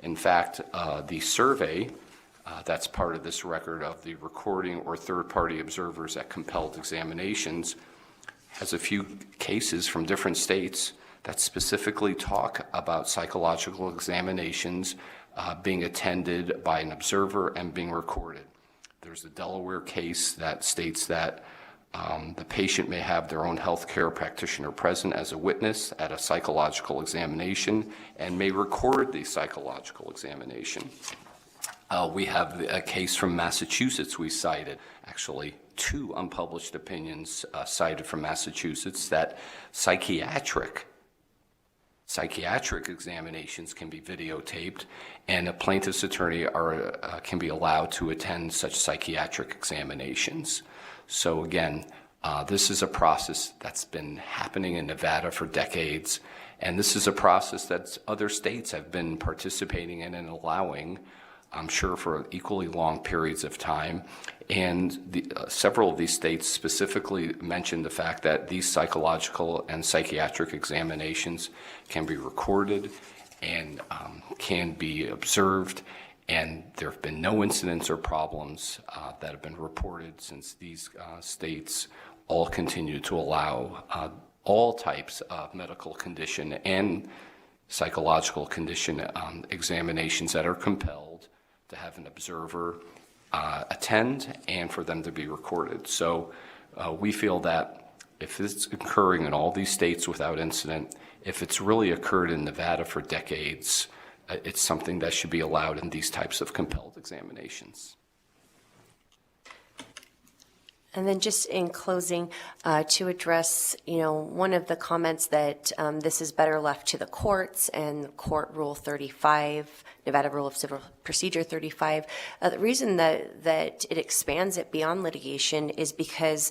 S4: In fact, the survey that's part of this record of the recording or third-party observers at compelled examinations has a few cases from different states that specifically talk about psychological examinations being attended by an observer and being recorded. There's a Delaware case that states that the patient may have their own healthcare practitioner present as a witness at a psychological examination and may record the psychological examination. We have a case from Massachusetts we cited, actually two unpublished opinions cited from Massachusetts that psychiatric examinations can be videotaped and a plaintiff's attorney can be allowed to attend such psychiatric examinations. So again, this is a process that's been happening in Nevada for decades, and this is a process that other states have been participating in and allowing, I'm sure, for equally long periods of time. And several of these states specifically mentioned the fact that these psychological and psychiatric examinations can be recorded and can be observed And there have been no incidents or problems that have been reported since these states all continue to allow all types of medical condition and psychological condition examinations that are compelled to have an observer attend and for them to be recorded. So we feel that if it's occurring in all these states without incident, if it's really occurred in Nevada for decades, it's something that should be allowed in these types of compelled examinations.
S3: And then just in closing, to address, one of the comments that this is better left to the courts and Court Rule 35, Nevada Rule of Civil Procedure 35. The reason that it expands it beyond litigation is because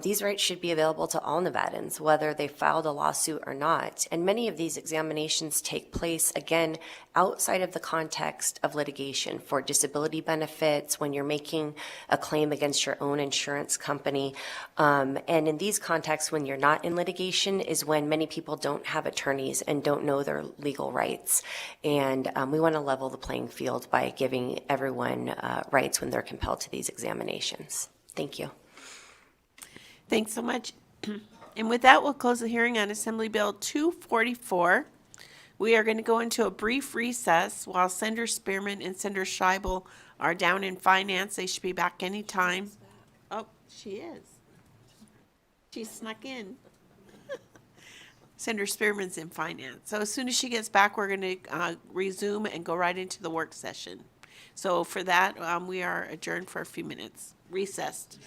S3: these rights should be available to all Nevadans, whether they filed a lawsuit or not. And many of these examinations take place, again, outside of the context of litigation for disability benefits, when you're making a claim against your own insurance company. And in these contexts, when you're not in litigation, is when many people don't have attorneys and don't know their legal rights. And we want to level the playing field by giving everyone rights when they're compelled to these examinations. Thank you.
S8: Thanks so much. And with that, we'll close the hearing on Assembly Bill 244. We are going to go into a brief recess while Senator Spearman and Senator Scheibel are down in finance. They should be back anytime. Oh, she is. She snuck in. Senator Spearman's in finance. So as soon as she gets back, we're going to resume and go right into the work session. So for that, we are adjourned for a few minutes. Recessed.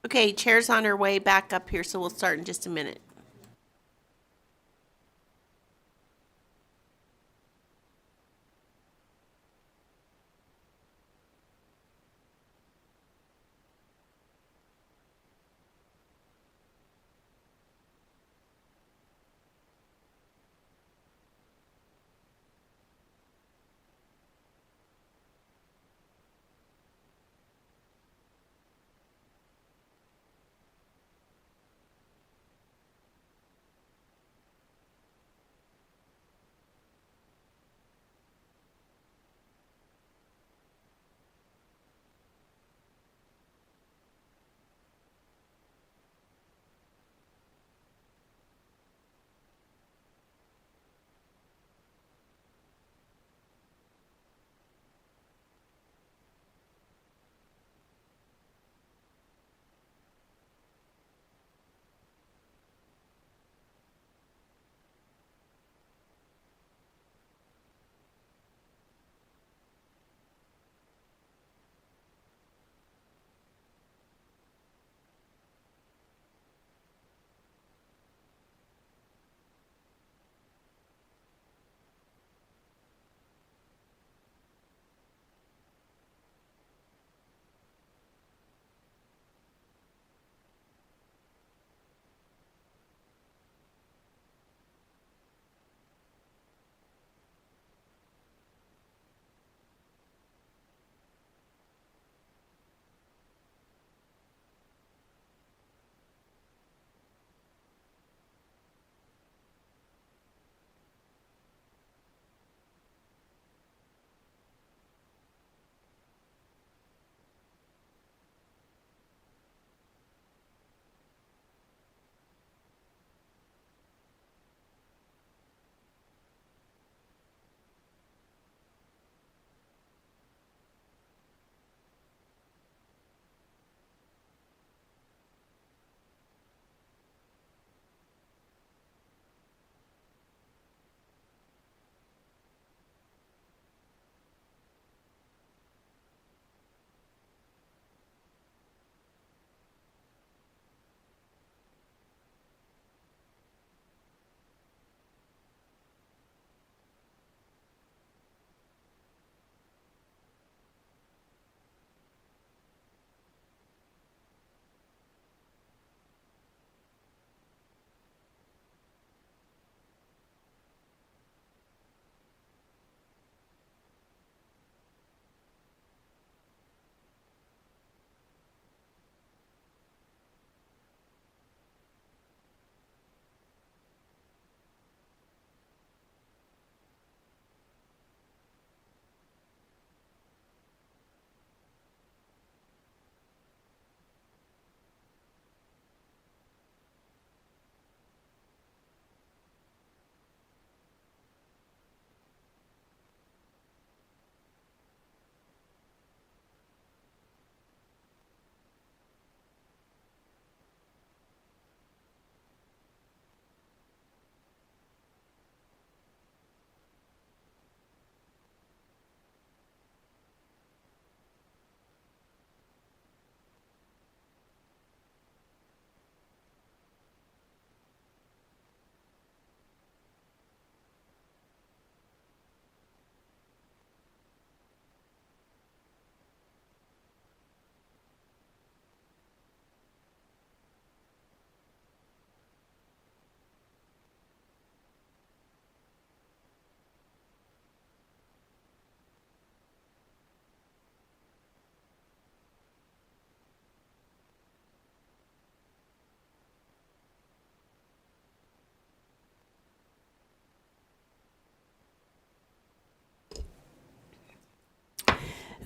S8: Okay, Chair's on her way back up here, so we'll start in just a minute.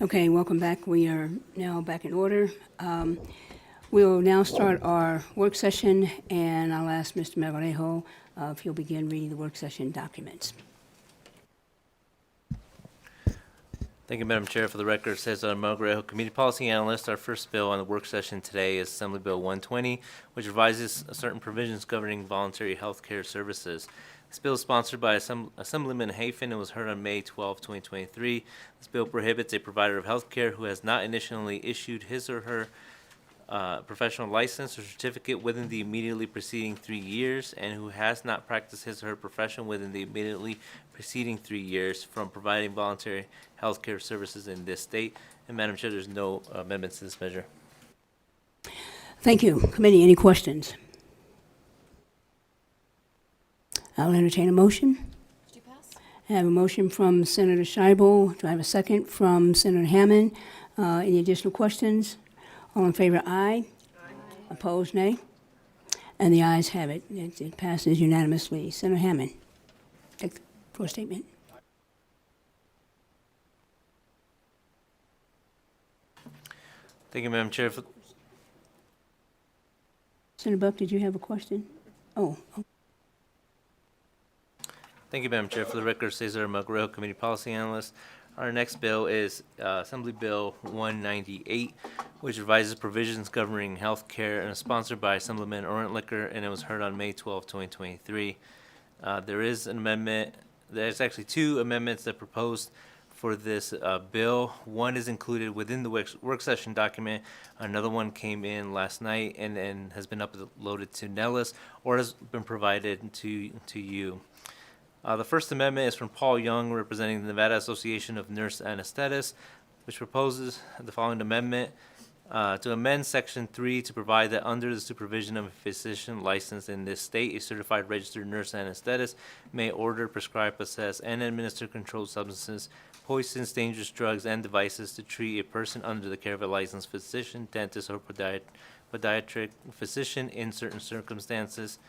S1: Okay, welcome back. We are now back in order. We'll now start our work session, and I'll ask Mr. Melgarejo if he'll begin reading the work session documents.
S14: Thank you, Madam Chair. For the record, Cesar Melgarejo, Committee Policy Analyst. Our first bill on the work session today is Assembly Bill 120, which revises certain provisions governing voluntary health care services. This bill is sponsored by Assemblyman Hafen and was heard on May 12, 2023. This bill prohibits a provider of health care who has not initially issued his or her professional license or certificate within the immediately preceding 3 years, and who has not practiced his or her profession within the immediately preceding 3 years from providing voluntary health care services in this state. And Madam Chair, there's no amendments to this measure.
S1: Thank you. Committee, any questions? I'll entertain a motion. I have a motion from Senator Scheibel. Do I have a second from Senator Hammond? Any additional questions? All in favor, aye. Opposed, nay. And the ayes have it. It passes unanimously. Senator Hammond, take the floor statement.
S14: Thank you, Madam Chair.
S1: Senator Buck, did you have a question? Oh.
S14: Thank you, Madam Chair. For the record, Cesar Magrejo, Committee Policy Analyst. Our next bill is Assembly Bill 198, which revises provisions governing health care and is sponsored by Assemblyman Orrin Licker, and it was heard on May 12, 2023. There is an amendment. There's actually two amendments that are proposed for this bill. One is included within the work session document. Another one came in last night and has been uploaded to Nellis or has been provided to you. The First Amendment is from Paul Young, representing the Nevada Association of Nurse Anesthetists, which proposes the following amendment to amend Section 3 to provide that under the supervision of a physician licensed in this state, a certified registered nurse anesthetist may order, prescribe, possess, and administer controlled substances, poisons, dangerous drugs, and devices to treat a person under the care of a licensed physician, dentist, or podiatric physician in certain circumstances.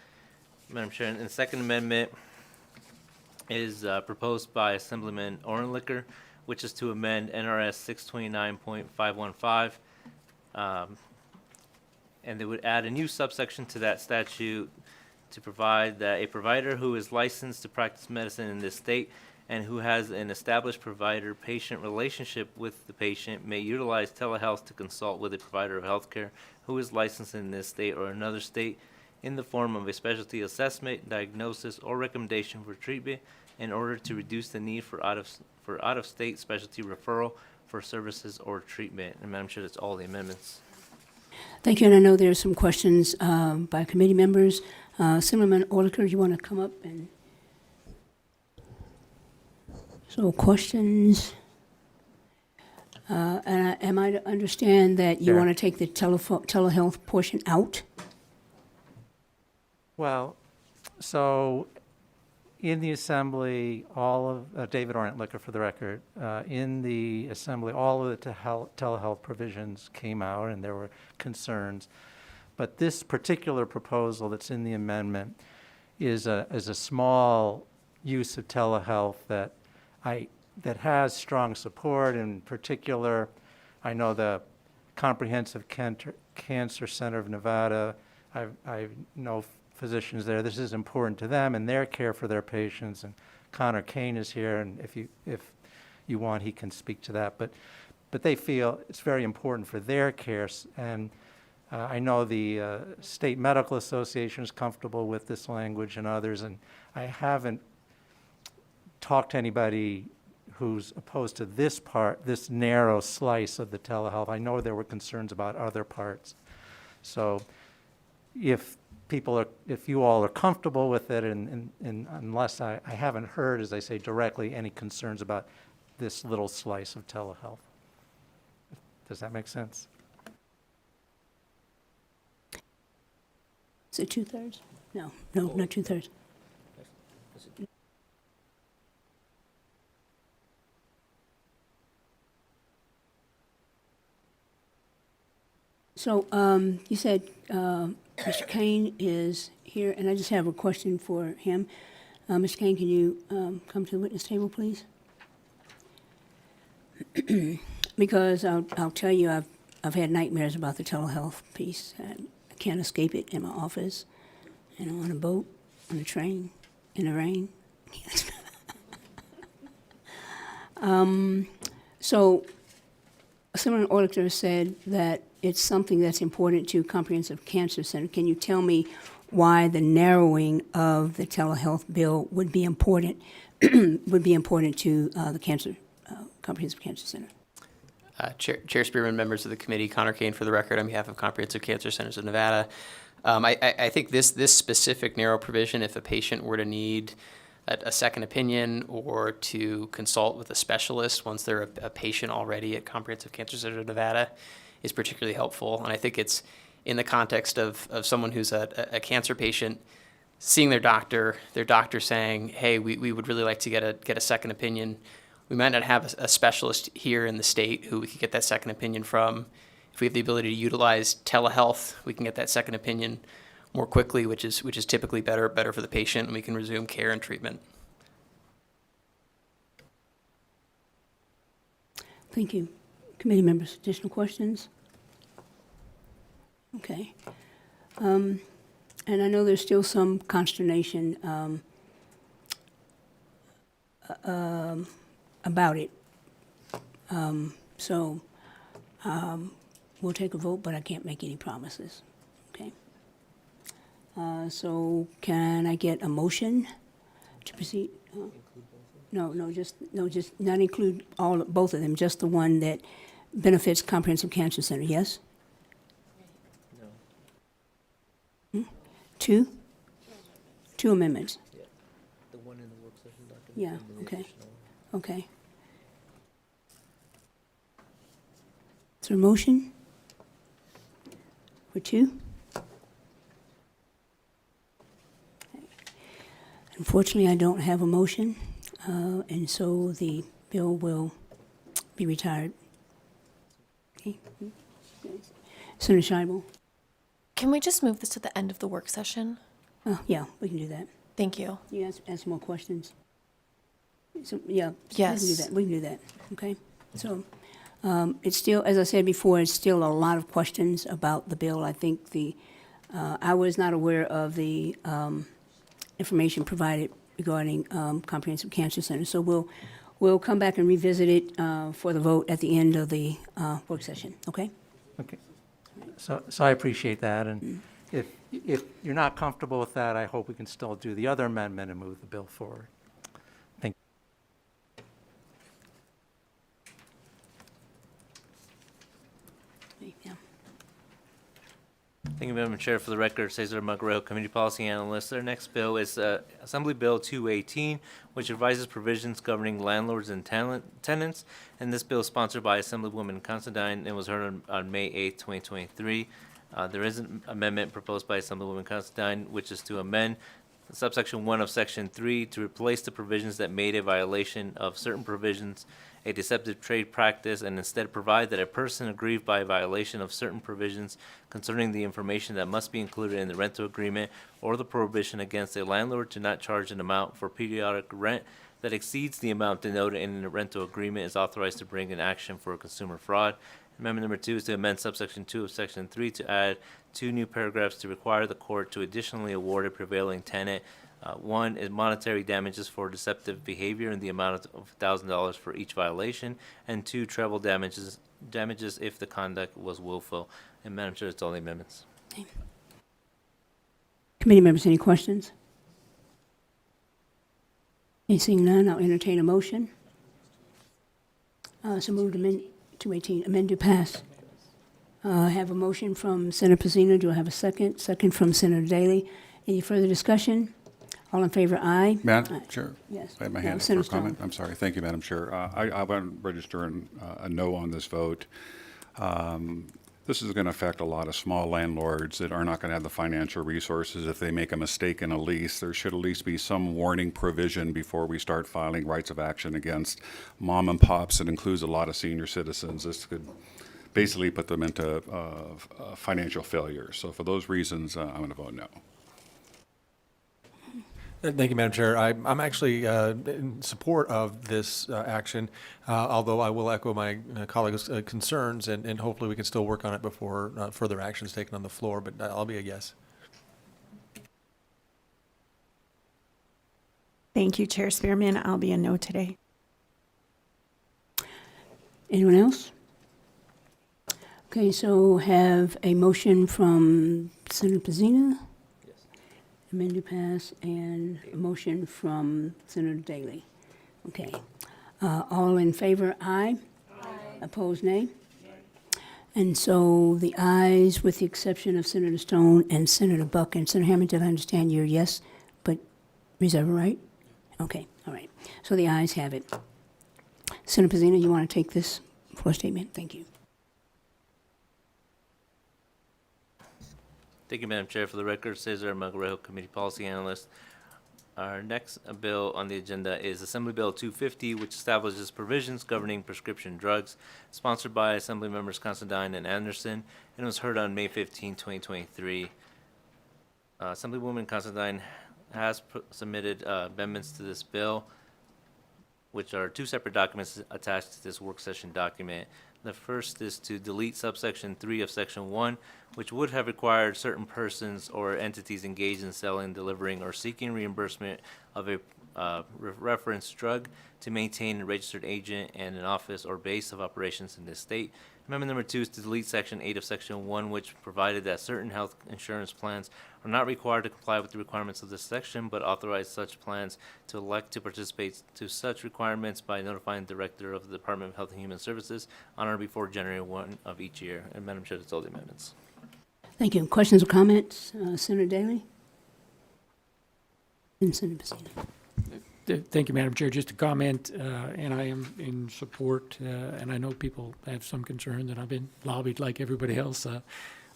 S14: Madam Chair, and the Second Amendment is proposed by Assemblyman Orrin Licker, which is to amend NRS 629.515, and they would add a new subsection to that statute to provide that a provider who is licensed to practice medicine in this state and who has an established provider-patient relationship with the patient may utilize telehealth to consult with a provider of healthcare who is licensed in this state or another state in the form of a specialty assessment, diagnosis, or recommendation for treatment in order to reduce the need for out-of-state specialty referral for services or treatment. And Madam Chair, that's all the amendments.
S1: Thank you, and I know there are some questions by committee members. Assemblyman Orlicker, you want to come up and... So questions? And am I to understand that you
S15: Sure.
S1: want to take the telehealth portion out?
S15: Well, so in the Assembly, all of, David Orrin Licker for the record, in the Assembly, all of the telehealth provisions came out and there were concerns. But this particular proposal that's in the amendment is a small use of telehealth that has strong support. In particular, I know the Comprehensive Cancer Center of Nevada, I know physicians there. This is important to them and their care for their patients. And Connor Kane is here, and if you want, he can speak to that. But they feel it's very important for their care. And I know the State Medical Association is comfortable with this language and others. And I haven't talked to anybody who's opposed to this part, this narrow slice of the telehealth. I know there were concerns about other parts. So if you all are comfortable with it, and unless I haven't heard, as I say, directly any concerns about this little slice of telehealth. Does that make sense?
S1: Is it 2/3? No, not 2/3. So you said Mr. Kane is here, and I just have a question for him. Mr. Kane, can you come to the witness table, please? Because I'll tell you, I've had nightmares about the telehealth piece. I can't escape it in my office, on a boat, on a train, in the rain. So, Assemblyman Orlicker said that it's something that's important to Comprehensive Cancer Center. Can you tell me why the narrowing of the telehealth bill would be important to the Comprehensive Cancer Center?
S16: Chair Spearman, members of the committee, Connor Kane for the record on behalf of Comprehensive Cancer Centers of Nevada. I think this specific narrow provision, if a patient were to need a second opinion or to consult with a specialist once they're a patient already at Comprehensive Cancer Center of Nevada, is particularly helpful. And I think it's in the context of someone who's a cancer patient seeing their doctor saying, hey, we would really like to get a second opinion. We might not have a specialist here in the state who we could get that second opinion from. If we have the ability to utilize telehealth, we can get that second opinion more quickly, which is typically better for the patient, and we can resume care and treatment.
S1: Thank you. Committee members, additional questions? Okay. And I know there's still some consternation about it. So we'll take a vote, but I can't make any promises. Okay. So can I get a motion to proceed? Just not include both of them, just the one that benefits Comprehensive Cancer Center, yes? No. Two? Two amendments?
S14: Yeah. The one in the work session document.
S1: Yeah, okay. Okay. Is there a motion for two? Unfortunately, I don't have a motion, and so the bill will be retired. Okay. Senator Scheibel?
S6: Can we just move this to the end of the work session?
S1: Yeah, we can do that.
S6: Thank you.
S1: You ask more questions? So, yeah.
S6: Yes.
S1: We can do that, okay? So it's still, as I said before, it's still a lot of questions about the bill. I think I was not aware of the information provided regarding Comprehensive Cancer Center. So we'll come back and revisit it for the vote at the end of the work session, okay?
S15: Okay. So I appreciate that, and if you're not comfortable with that, I hope we can still do the other amendment and move the bill forward. Thank
S1: you. Yeah.
S14: Thank you, Madam Chair. For the record, Cesar Magrejo, Committee Policy Analyst. Our next bill is Assembly Bill 218, which revises provisions governing landlords and tenants. And this bill is sponsored by Assemblywoman Considine and was heard on May 8, 2023. There is an amendment proposed by Assemblywoman Considine, which is to amend subsection 1 of section 3 to replace the provisions that made a violation of certain provisions a deceptive trade practice, and instead provide that a person aggrieved by a violation of certain provisions concerning the information that must be included in the rental agreement or the prohibition against a landlord to not charge an amount for periodic rent that exceeds the amount denoted in the rental agreement is authorized to bring an action for consumer fraud. Amendment number 2 is to amend subsection 2 of section 3 to add 2 new paragraphs to require the court to additionally award a prevailing tenant. One is monetary damages for deceptive behavior in the amount of $1,000 for each violation, and 2, treble damages if the conduct was willful. And Madam Chair, that's all the amendments.
S1: Okay. Committee members, any questions? Seeing none, I'll entertain a motion. So moved to amend 218, amend to pass. I have a motion from Senator Pizzina. Do I have a second? Second from Senator Daly. Any further discussion? All in favor, aye.
S7: Madam Chair?
S1: Yes.
S7: I had my hand up for
S1: Senator
S7: a comment.
S1: Stone.
S7: I'm sorry. Thank you, Madam Chair. I want to register a no on this vote. This is going to affect a lot of small landlords that are not going to have the financial resources. If they make a mistake in a lease, there should at least be some warning provision before we start filing rights of action against mom and pops. It includes a lot of senior citizens. This could basically put them into financial failure. So for those reasons, I'm going to vote no.
S17: Thank you, Madam Chair. I'm actually in support of this action, although I will echo my colleagues' concerns, and hopefully we can still work on it before further action is taken on the floor, but I'll be a yes.
S18: Thank you, Chair Spearman. I'll be a no today.
S1: Anyone else? Okay, so have a motion from Senator Pizzina. Amend to pass, and a motion from Senator Daly. Okay. All in favor, aye? Aye. Opposed, nay? And so the ayes, with the exception of Senator Stone and Senator Buck and Senator Hammond, did I understand you're yes, but reserve, right? Okay, all right. So the ayes have it. Senator Pizzina, you want to take this for a statement? Thank you.
S14: Thank you, Madam Chair. For the record, Cesar Magrejo, Committee Policy Analyst. Our next bill on the agenda is Assembly Bill 250, which establishes provisions governing prescription drugs, sponsored by Assembly Members Considine and Anderson, and was heard on May 15, 2023. Assemblywoman Considine has submitted amendments to this bill, which are two separate documents attached to this work session document. The first is to delete subsection 3 of section 1, which would have required certain persons or entities engaged in selling, delivering, or seeking reimbursement of a referenced drug to maintain a registered agent and an office or base of operations in this state. Amendment number 2 is to delete section 8 of section 1, which provided that certain health insurance plans are not required to comply with the requirements of this section, but authorize such plans to elect to participate to such requirements by notifying the Director of the Department of Health and Human Services on or before January 1 of each year. And Madam Chair, that's all the amendments.
S1: Thank you. Questions or comments? Senator Daly? And Senator Pizzina.
S5: Thank you, Madam Chair. Just a comment, and I am in support, and I know people have some concern that I've been lobbied like everybody else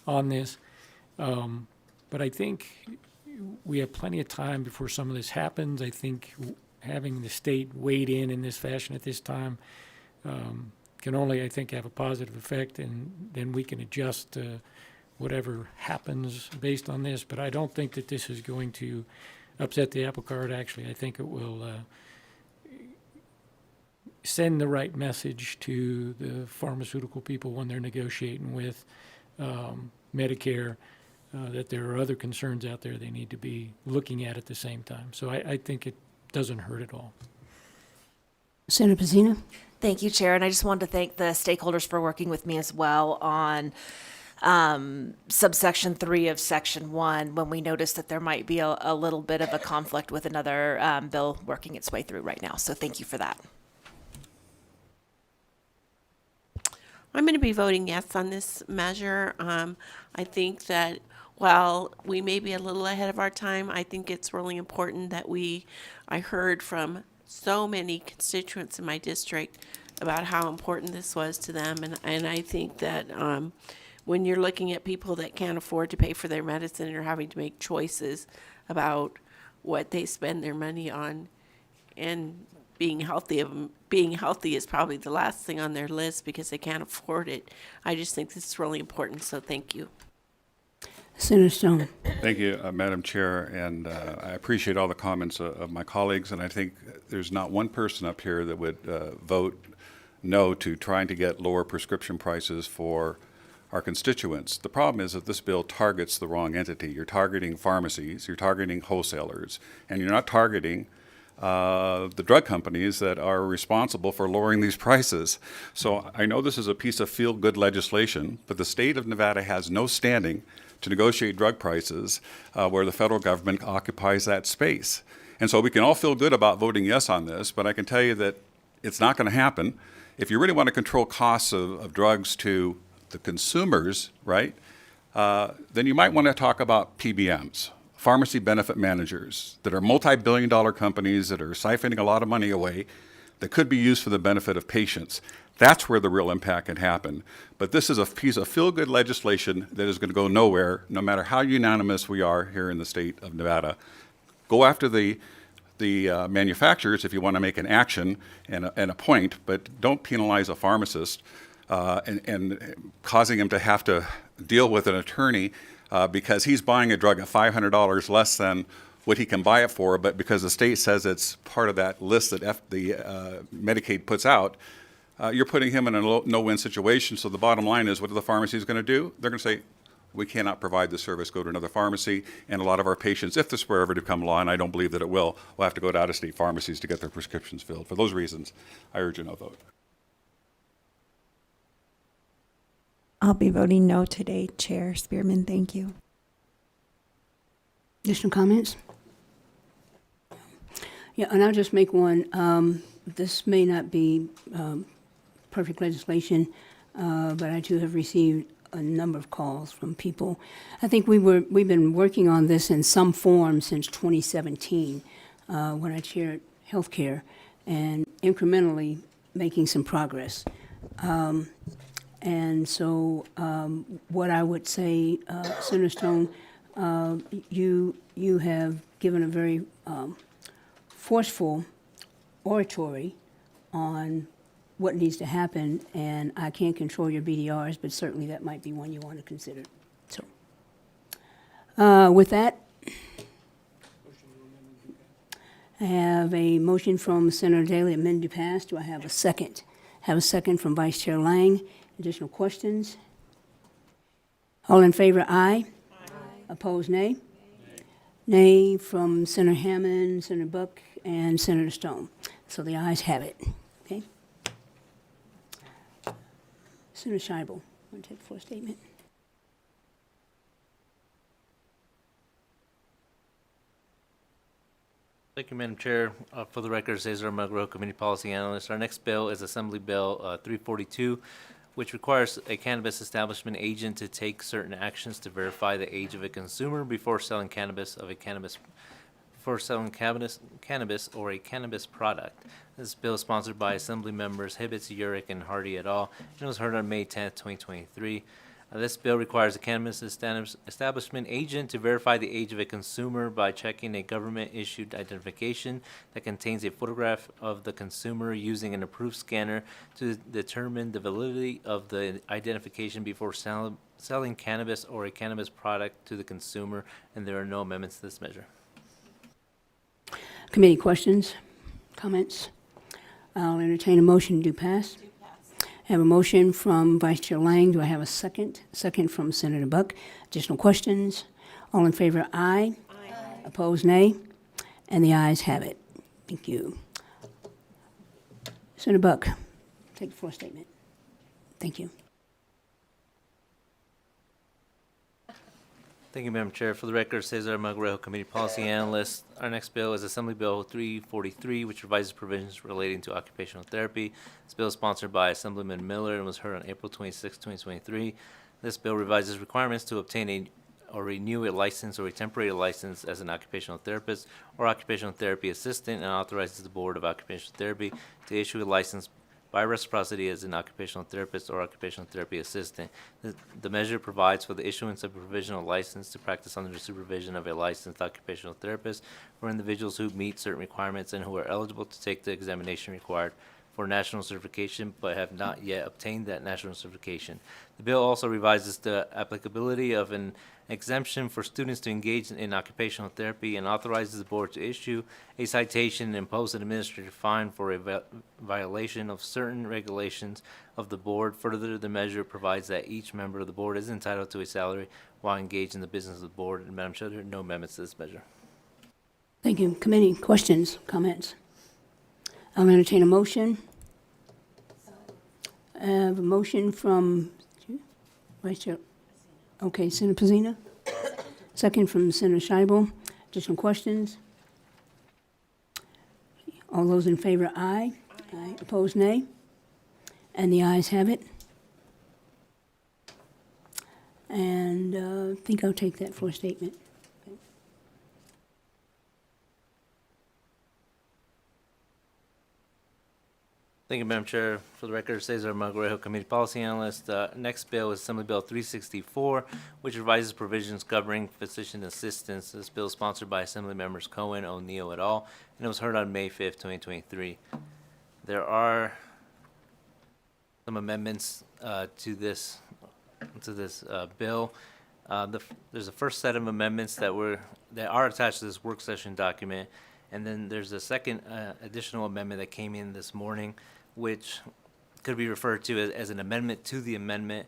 S5: on this. But I think we have plenty of time before some of this happens. I think having the state weighed in this fashion at this time can only, I think, have a positive effect, and then we can adjust whatever happens based on this. But I don't think that this is going to upset the apple cart. Actually, I think it will send the right message to the pharmaceutical people when they're negotiating with Medicare, that there are other concerns out there they need to be looking at the same time. So I think it doesn't hurt at all.
S1: Senator Pizzina?
S19: Thank you, Chair. And I just wanted to thank the stakeholders for working with me as well on subsection 3 of section 1 when we noticed that there might be a little bit of a conflict with another bill working its way through right now. So thank you for that.
S8: I'm going to be voting yes on this measure. I think that while we may be a little ahead of our time, I think it's really important that I heard from so many constituents in my district about how important this was to them. And I think that when you're looking at people that can't afford to pay for their medicine and are having to make choices about what they spend their money on, and being healthy is probably the last thing on their list because they can't afford it. I just think this is really important, so thank you.
S1: Senator Stone.
S7: Thank you, Madam Chair, and I appreciate all the comments of my colleagues, and I think there's not one person up here that would vote no to trying to get lower prescription prices for our constituents. The problem is that this bill targets the wrong entity. You're targeting pharmacies, you're targeting wholesalers, and you're not targeting the drug companies that are responsible for lowering these prices. So I know this is a piece of feel-good legislation, but the state of Nevada has no standing to negotiate drug prices where the federal government occupies that space. And so we can all feel good about voting yes on this, but I can tell you that it's not going to happen. If you really want to control costs of drugs to the consumers, right, then you might want to talk about PBMs, pharmacy benefit managers, that are multi-billion-dollar companies that are siphoning a lot of money away that could be used for the benefit of patients. That's where the real impact can happen. But this is a piece of feel-good legislation that is going to go nowhere, no matter how unanimous we are here in the state of Nevada. Go after the manufacturers if you want to make an action and a point, but don't penalize a pharmacist and causing him to have to deal with an attorney because he's buying a drug at $500 less than what he can buy it for, but because the state says it's part of that list that the Medicaid puts out, you're putting him in a no-win situation. So the bottom line is, what are the pharmacies going to do? They're going to say, we cannot provide the service, go to another pharmacy, and a lot of our patients, if this were ever to become law, and I don't believe that it will have to go to out-of-state pharmacies to get their prescriptions filled. For those reasons, I urge a no vote.
S18: I'll be voting no today, Chair Spearman. Thank you.
S1: Additional comments? Yeah, and I'll just make one. This may not be perfect legislation, but I too have received a number of calls from people. I think we've been working on this in some form since 2017, when I chaired healthcare, and incrementally making some progress. And so what I would say, Senator Stone, you have given a very forceful oratory on what needs to happen, and I can't control your BDRs, but certainly that might be one you want to consider. So with that, I have a motion from Senator Daley, amend to pass. Do I have a second? Have a second from Vice Chair Lang. Additional questions? All in favor, aye. Opposed, nay. Nay from Senator Hammond, Senator Buck, and Senator Stone. So the ayes have it. Okay. Senator Scheibel, want to take the floor statement?
S14: Thank you, Madam Chair. For the record, Cesar Magro, Committee Policy Analyst. Our next bill is Assembly Bill 342, which requires a cannabis establishment agent to take certain actions to verify the age of a consumer before selling cannabis or a cannabis product. This bill is sponsored by Assembly members Hibbets, Urick, and Hardy et al., and it was heard on May 10th, 2023. This bill requires a cannabis establishment agent to verify the age of a consumer by checking a government-issued identification that contains a photograph of the consumer using an approved scanner to determine the validity of the identification before selling cannabis or a cannabis product to the consumer, and there are no amendments to this measure.
S1: Committee questions, comments? I'll entertain a motion to pass. I have a motion from Vice Chair Lang. Do I have a second? Second from Senator Buck. Additional questions? All in favor, aye. Aye. Opposed, nay. And the ayes have it. Thank you. Senator Buck, take the floor statement. Thank you.
S14: Thank you, Madam Chair. For the record, Cesar Magrejo, Committee Policy Analyst. Our next bill is Assembly Bill 343, which revises provisions relating to occupational therapy. This bill is sponsored by Assemblyman Miller and was heard on April 26, 2023. This bill revises requirements to obtain or renew a license or a temporary license as an occupational therapist or occupational therapy assistant, and authorizes the Board of Occupational Therapy to issue a license by reciprocity as an occupational therapist or occupational therapy assistant. The measure provides for the issuance of a provisional license to practice under the supervision of a licensed occupational therapist for individuals who meet certain requirements and who are eligible to take the examination required for national certification but have not yet obtained that national certification. The bill also revises the applicability of an exemption for students to engage in occupational therapy and authorizes the board to issue a citation and impose an administrative fine for a violation of certain regulations of the board. Further, the measure provides that each member of the board is entitled to a salary while engaged in the business of the board. And Madam Chair, there are no amendments to this measure.
S1: Thank you. Committee, questions, comments? I'll entertain a motion. I have a motion from Vice Chair. Okay, Senator Pazina. Second from Senator Scheibel. Additional questions? All those in favor, aye. Aye. Opposed, nay. And the ayes have it. And I think I'll take that for a statement.
S14: Thank you, Madam Chair. For the record, Cesar Magrejo, Committee Policy Analyst. Next bill is Assembly Bill 364, which revises provisions governing physician assistants. This bill is sponsored by Assembly members Cohen, O'Neill et al., and it was heard on May 5th, 2023. There are some amendments to this bill. There's a first set of amendments that are attached to this work session document, and then there's a second additional amendment that came in this morning, which could be referred to as an amendment to the amendment,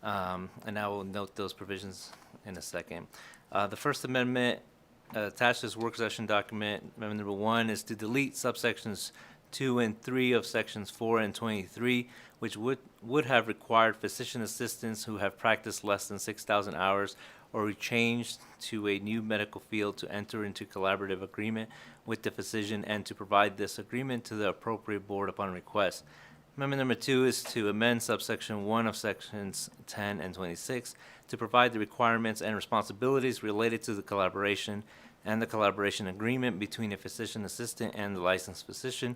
S14: and I will note those provisions in a second. The first amendment attached to this work session document, amendment number 1, is to delete subsections 2 and 3 of sections 4 and 23, which would have required physician assistants who have practiced less than 6,000 hours or who changed to a new medical field to enter into collaborative agreement with the physician and to provide this agreement to the appropriate board upon request. Amendment number 2 is to amend subsection 1 of sections 10 and 26 to provide the requirements and responsibilities related to the collaboration and the collaboration agreement between a physician assistant and the licensed physician.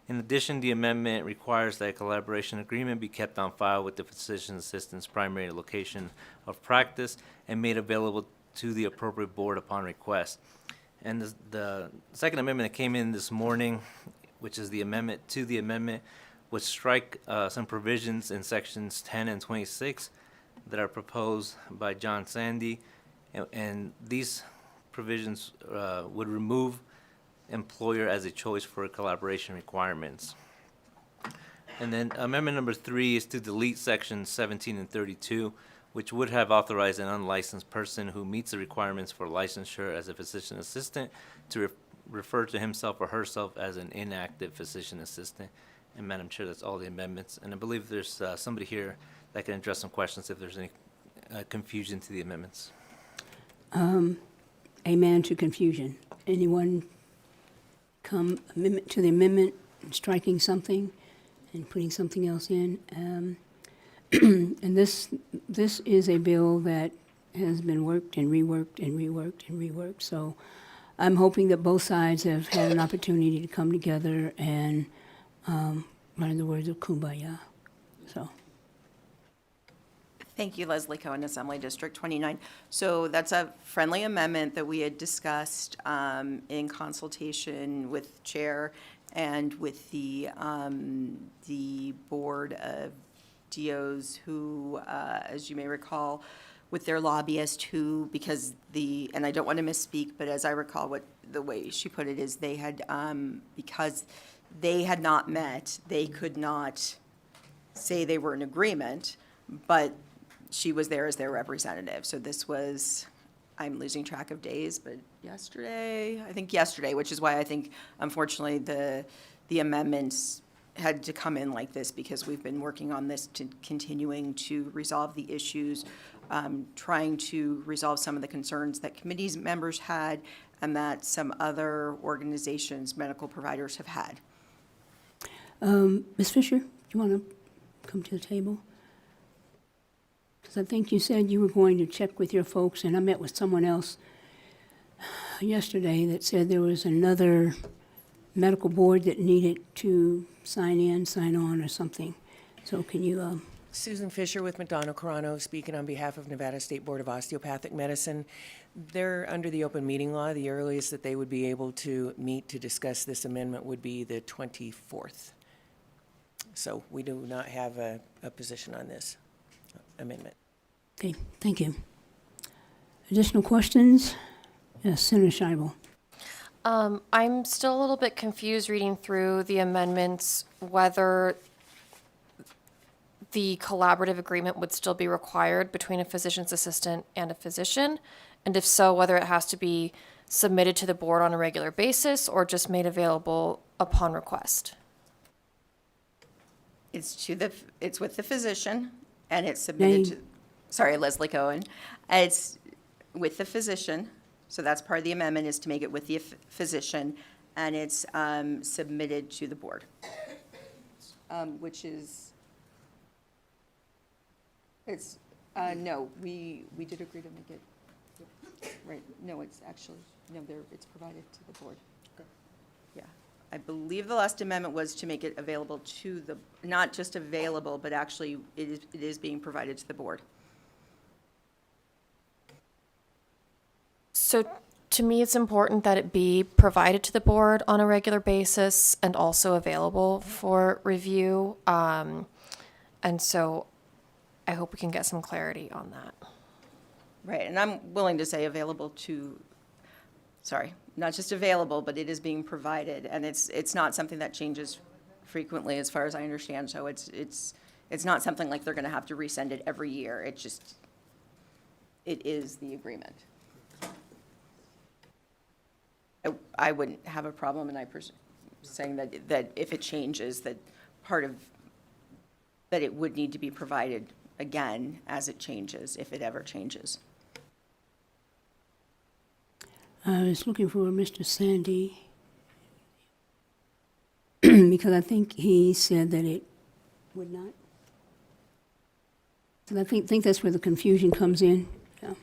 S14: In addition, the amendment requires that a collaboration agreement be kept on file with the physician assistant's primary location of practice and made available to the appropriate board upon request. And the second amendment that came in this morning, which is the amendment to the amendment, would strike some provisions in sections 10 and 26 that are proposed by John Sandy. And these provisions would remove employer as a choice for collaboration requirements. And then amendment number 3 is to delete sections 17 and 32, which would have authorized an unlicensed person who meets the requirements for licensure as a physician assistant to refer to himself or herself as an inactive physician assistant. And Madam Chair, that's all the amendments. And I believe there's somebody here that can address some questions if there's any confusion to the amendments.
S1: Amen to confusion. Anyone come amendment to the amendment, striking something and putting something else in? And this is a bill that has been worked and reworked and reworked and reworked. So I'm hoping that both sides have had an opportunity to come together and learn the words of Kumbaya. So.
S20: Thank you, Leslie Cohen, Assembly District 29. So that's a friendly amendment that we had discussed in consultation with Chair and with the Board of DOs who, as you may recall, with their lobbyist who, because and I don't want to misspeak, but as I recall the way she put it is they had, because they had not met, they could not say they were in agreement, but she was there as their representative. So this was, I'm losing track of days, but I think yesterday, which is why I think, unfortunately, the amendments had to come in like this, because we've been working on this to continuing to resolve the issues, trying to resolve some of the concerns that committee's members had and that some other organizations, medical providers have had.
S1: Ms. Fisher, do you want to come to the table? Because I think you said you were going to check with your folks, and I met with someone else yesterday that said there was another medical board that needed to sign on, or something. So can you...
S21: Susan Fisher with McDonough Carano, speaking on behalf of Nevada State Board of Osteopathic Medicine. They're under the open meeting law. The earliest that they would be able to meet to discuss this amendment would be the 24th. So we do not have a position on this amendment.
S1: Okay, thank you. Additional questions? Yes, Senator Scheibel.
S6: I'm still a little bit confused reading through the amendments whether the collaborative agreement would still be required between a physician's assistant and a physician, and if so, whether it has to be submitted to the board on a regular basis or just made available upon request.
S20: It's with the physician, and it's submitted to, Leslie Cohen. It's with the physician, so that's part of the amendment, is to make it with the physician, and it's submitted to the board, which is, no, we did agree to make it, right, no, it's actually, no, it's provided to the board. Okay. Yeah. I believe the last amendment was to make it available to the, not just available, but actually it is being provided to the board.
S6: So to me, it's important that it be provided to the board on a regular basis and also available for review. And so I hope we can get some clarity on that.
S20: Right, and I'm willing to say available to, not just available, but it is being provided, and it's not something that changes frequently as far as I understand, so it's not something like they're gonna have to resend it every year. It is the agreement. I wouldn't have a problem, and saying that if it changes, that it would need to be provided again as it changes, if it ever changes.
S1: I was looking for Mr. Sandy because I think he said that would not. And I think that's where the confusion comes in. Yeah.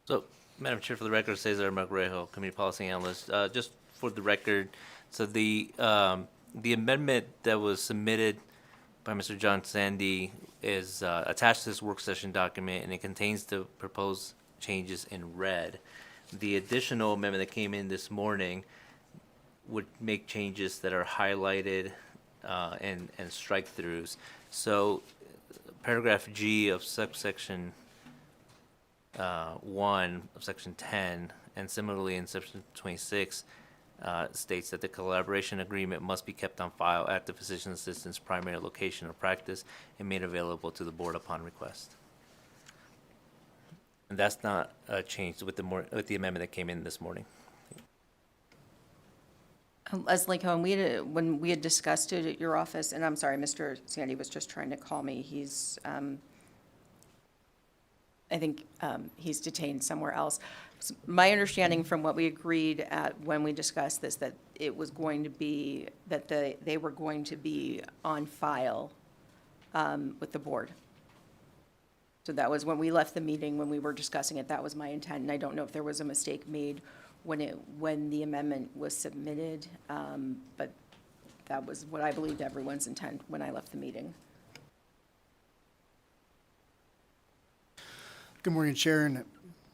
S14: So, Madam Chair, for the record, Cesar Magrejo, Community Policy Analyst. Just for the record, so the amendment that was submitted by Mr. John Sandy is attached to this work session document, and it contains the proposed changes in red. The additional amendment that came in this morning would make changes that are highlighted and strike-throughs. So, paragraph G of subsection 1 of section 10, and similarly in section 26, states that the collaboration agreement must be kept on file at the physician assistant's primary location of practice and made available to the board upon request. And that's not changed with the amendment that came in this morning.
S20: Leslie Cohen, when we had discussed it at your office, and I'm sorry, Mr. Sandy was just trying to call me. He's, I think he's detained somewhere else. My understanding from what we agreed at when we discussed this, that it was going to be, that they were going to be on file with the board. So that was when we left the meeting, when we were discussing it, that was my intent. And I don't know if there was a mistake made when the amendment was submitted, but that was what I believed everyone's intent when I left the meeting.
S2: Good morning, Chair and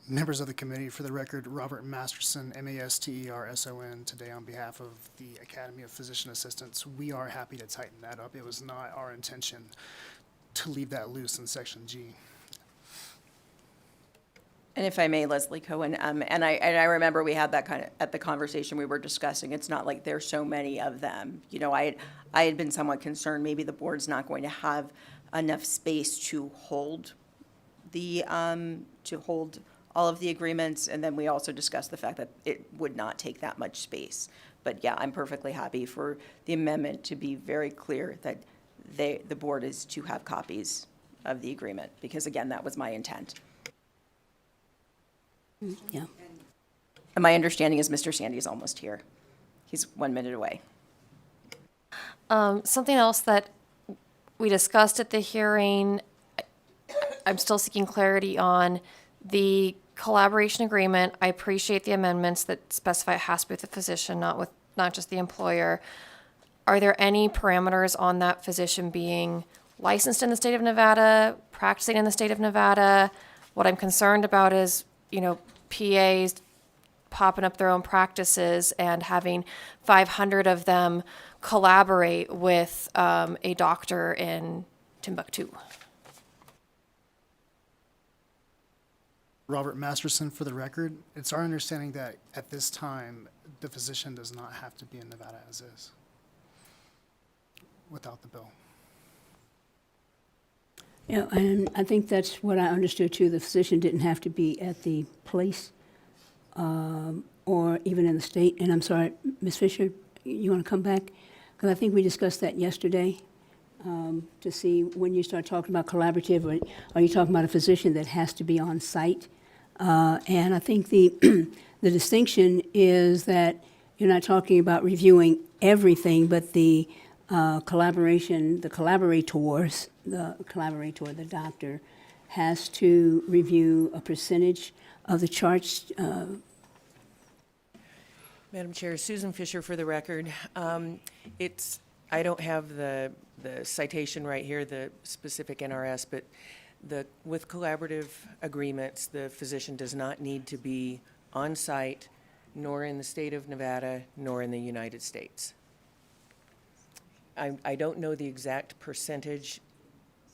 S2: members of the committee. For the record, Robert Masterson, Masterson, today on behalf of the Academy of Physician Assistants. We are happy to tighten that up. It was not our intention to leave that loose in Section G.
S20: And if I may, Leslie Cohen, and I remember we had that kind of, at the conversation we were discussing, it's not like there's so many of them. You know, I had been somewhat concerned maybe the board's not going to have enough space to hold all of the agreements, and then we also discussed the fact that it would not take that much space. But yeah, I'm perfectly happy for the amendment to be very clear that the board is to have copies of the agreement, because again, that was my intent.
S1: Yeah.
S20: And my understanding is Mr. Sandy is almost here. He's 1 minute away.
S6: Something else that we discussed at the hearing, I'm still seeking clarity on the collaboration agreement. I appreciate the amendments that specify it has to be with the physician, not just the employer. Are there any parameters on that physician being licensed in the state of Nevada, practicing in the state of Nevada? What I'm concerned about is, you know, PAs popping up their own practices and having 500 of them collaborate with a doctor in Timbuktu.
S2: Robert Masterson, for the record, it's our understanding that at this time, the physician does not have to be in Nevada as is, without the bill.
S1: Yeah, and I think that's what I understood too. The physician didn't have to be at the place or even in the state. And I'm sorry, Ms. Fisher, you want to come back? Because I think we discussed that yesterday to see when you start talking about collaborative, or are you talking about a physician that has to be on site? And I think the the distinction is that you're not talking about reviewing everything, but the collaboration, the doctor, has to review a percentage of the charts.
S21: Madam Chair, Susan Fisher for the record. I don't have the citation right here, the specific NRS, but with collaborative agreements, the physician does not need to be on site, nor in the state of Nevada, nor in the United States. I don't know the exact percentage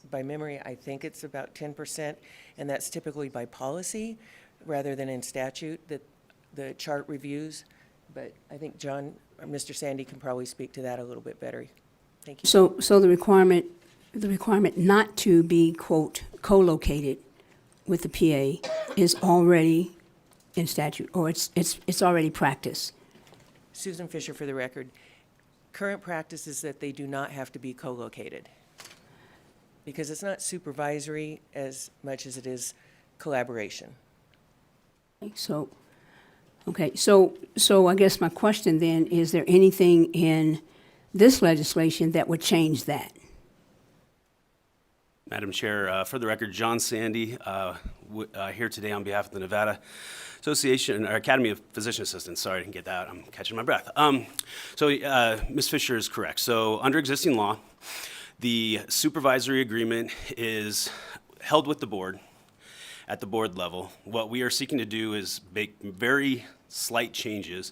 S21: by memory. I think it's about 10%, and that's typically by policy rather than in statute that the chart reviews. But I think John, or Mr. Sandy can probably speak to that a little bit better. Thank you.
S1: So the requirement not to be, quote, co-located with the PA is already in statute, or it's already practiced.
S21: Susan Fisher for the record. Current practice is that they do not have to be co-located because it's not supervisory as much as it is collaboration.
S1: So I guess my question then, is there anything in this legislation that would change that?
S10: Madam Chair, for the record, John Sandy, here today on behalf of the Nevada Association, or Academy of Physician Assistants. Sorry, I didn't get that. I'm catching my breath. Ms. Fisher is correct. So under existing law, the supervisory agreement is held with the board at the board level. What we are seeking to do is make very slight changes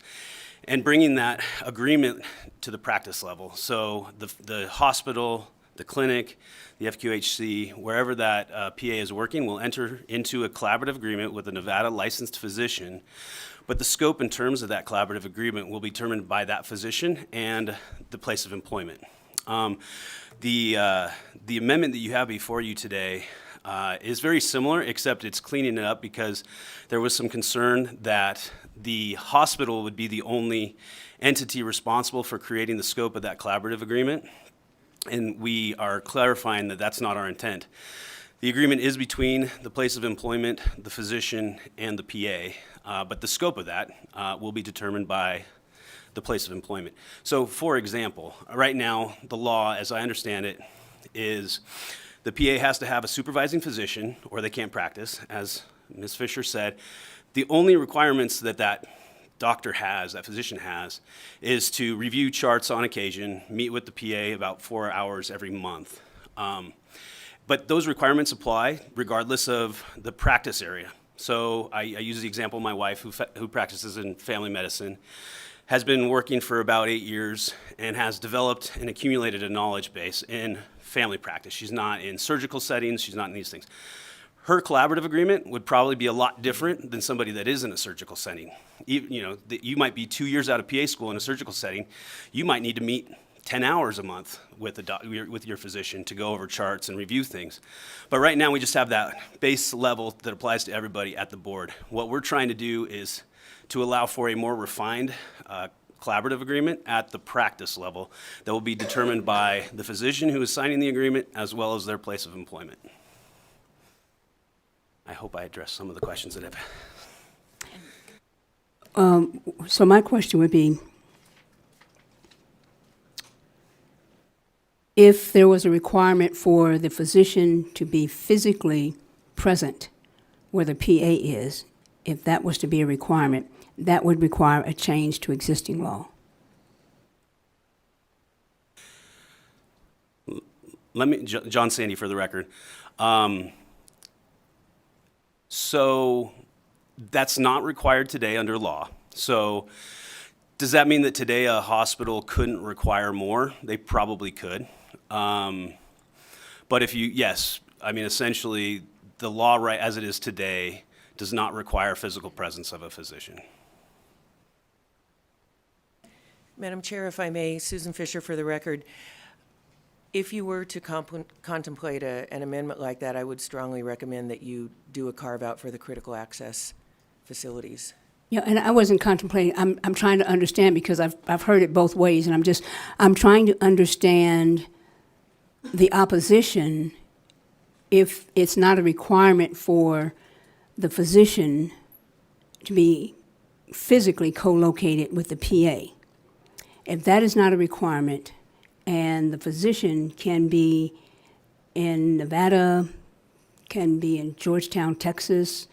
S10: and bringing that agreement to the practice level. So the hospital, the clinic, the FQHC, wherever that PA is working, will enter into a collaborative agreement with a Nevada licensed physician. But the scope and terms of that collaborative agreement will be determined by that physician and the place of employment. The amendment that you have before you today is very similar, except it's cleaning it up because there was some concern that the hospital would be the only entity responsible for creating the scope of that collaborative agreement. And we are clarifying that that's not our intent. The agreement is between the place of employment, the physician, and the PA, but the scope of that will be determined by the place of employment. So, for example, right now, the law, as I understand it, is the PA has to have a supervising physician, or they can't practice, as Ms. Fisher said. The only requirements that doctor has, that physician has, is to review charts on occasion, meet with the PA about 4 hours every month. But those requirements apply regardless of the practice area. So I use the example of my wife who practices in family medicine, has been working for about 8 years and has developed and accumulated a knowledge base in family practice. She's not in surgical settings, she's not in these things. Her collaborative agreement would probably be a lot different than somebody that is in a surgical setting. You might be 2 years out of PA school in a surgical setting. You might need to meet 10 hours a month with your physician to go over charts and review things. But right now we just have that base level that applies to everybody at the board. What we're trying to do is to allow for a more refined collaborative agreement at the practice level that will be determined by the physician who is signing the agreement as well as their place of employment. I hope I addressed some of the questions that have.
S1: So my question would be, if there was a requirement for the physician to be physically present where the PA is, if that was to be a requirement, that would require a change to existing law.
S10: John Sandy for the record. So that's not required today under law. So does that mean that today a hospital couldn't require more? They probably could. But essentially the law right as it is today does not require physical presence of a physician.
S21: Madam Chair, if I may, Susan Fisher for the record. If you were to contemplate an amendment like that, I would strongly recommend that you do a carve-out for the critical access facilities.
S1: Yeah, and I wasn't contemplating. I'm trying to understand because I've heard it both ways, and I'm trying to understand the opposition if it's not a requirement for the physician to be physically co-located with the PA. If that is not a requirement, and the physician can be in Nevada, can be in Georgetown, Texas,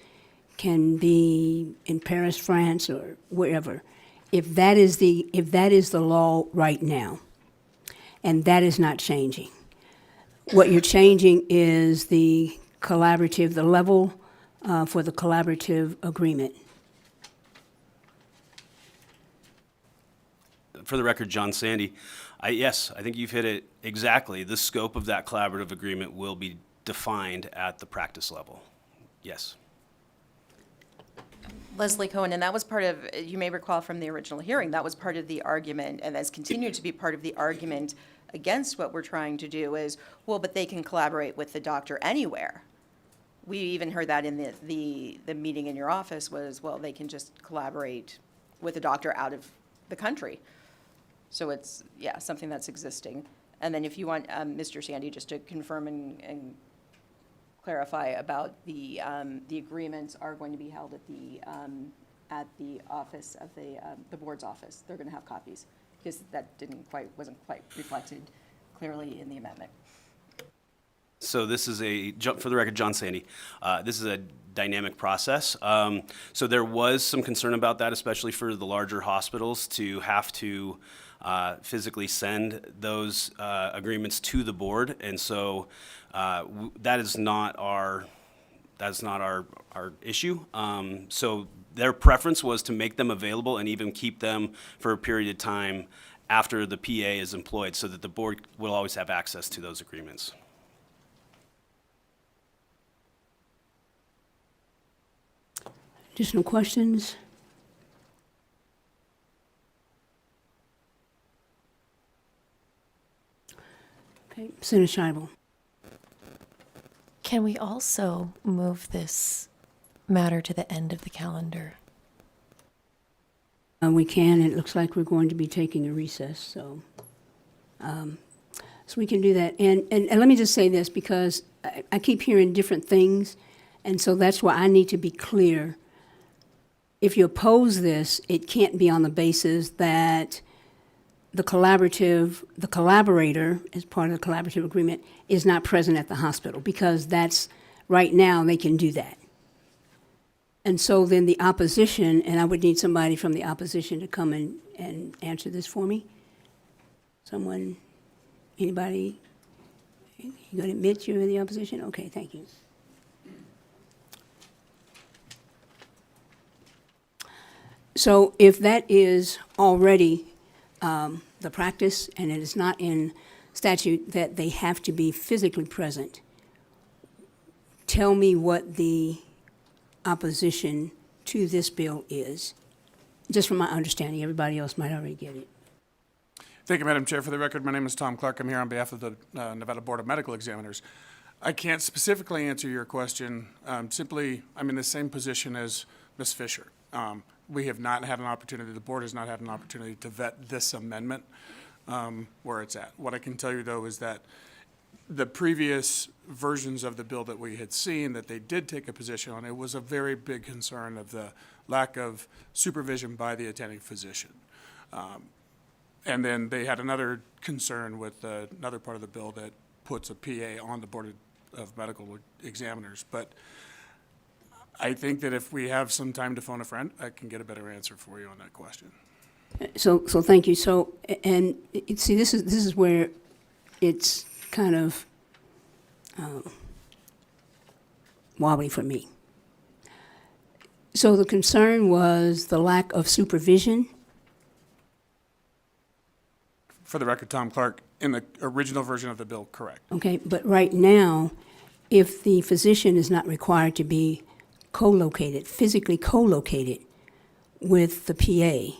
S1: can be in Paris, France, or wherever. If that is the law right now, and that is not changing, what you're changing is the level for the collaborative agreement.
S10: For the record, John Sandy, yes, I think you've hit it exactly. The scope of that collaborative agreement will be defined at the practice level. Yes.
S20: Leslie Cohen, and that was part of, you may recall from the original hearing, that was part of the argument, and has continued to be part of the argument against what we're trying to do is, well, but they can collaborate with the doctor anywhere. We even heard that in the meeting in your office was, well, they can just collaborate with a doctor out of the country. So it's, something that's existing. And then if you want Mr. Sandy just to confirm and clarify about the agreements are going to be held at the office of the board's office. They're going to have copies. because that wasn't quite reflected clearly in the amendment.
S10: So this is for the record, John Sandy. This is a dynamic process. So there was some concern about that, especially for the larger hospitals, to have to physically send those agreements to the board. And so that's not our issue. So their preference was to make them available and even keep them for a period of time after the PA is employed, so that the board will always have access to those agreements.
S1: Additional questions? Okay, Senator Scheibel.
S6: Can we also move this matter to the end of the calendar?
S1: We can. It looks like we're going to be taking a recess, so we can do that. And let me just say this, because I keep hearing different things, and so that's why I need to be clear. If you oppose this, it can't be on the basis that the collaborator, as part of the collaborative agreement, is not present at the hospital, because that's, right now, they can do that. And so then the opposition, and I would need somebody from the opposition to come and answer this for me. Someone, anybody, you going to admit you're in the opposition? Okay, thank you. So if that is already the practice, and it is not in statute that they have to be physically present, tell me what the opposition to this bill is, just from my understanding. Everybody else might already get it.
S12: Thank you, Madam Chair. For the record, my name is Tom Clark. I'm here on behalf of the Nevada Board of Medical Examiners. I can't specifically answer your question. Simply, I'm in the same position as Ms. Fisher. We have not had an opportunity, the board has not had an opportunity to vet this amendment where it's at. What I can tell you, though, is that the previous versions of the bill that we had seen that they did take a position on, it was a very big concern of the lack of supervision by the attending physician. And then they had another concern with another part of the bill that puts a PA on the Board of Medical Examiners. But I think that if we have some time to phone a friend, I can get a better answer for you on that question.
S1: So thank you. So, and see, this is where it's kind of wobbly for me. So the concern was the lack of supervision.
S12: For the record, Tom Clark, in the original version of the bill, correct.
S1: Okay, but right now, if the physician is not required to be physically co-located with the PA,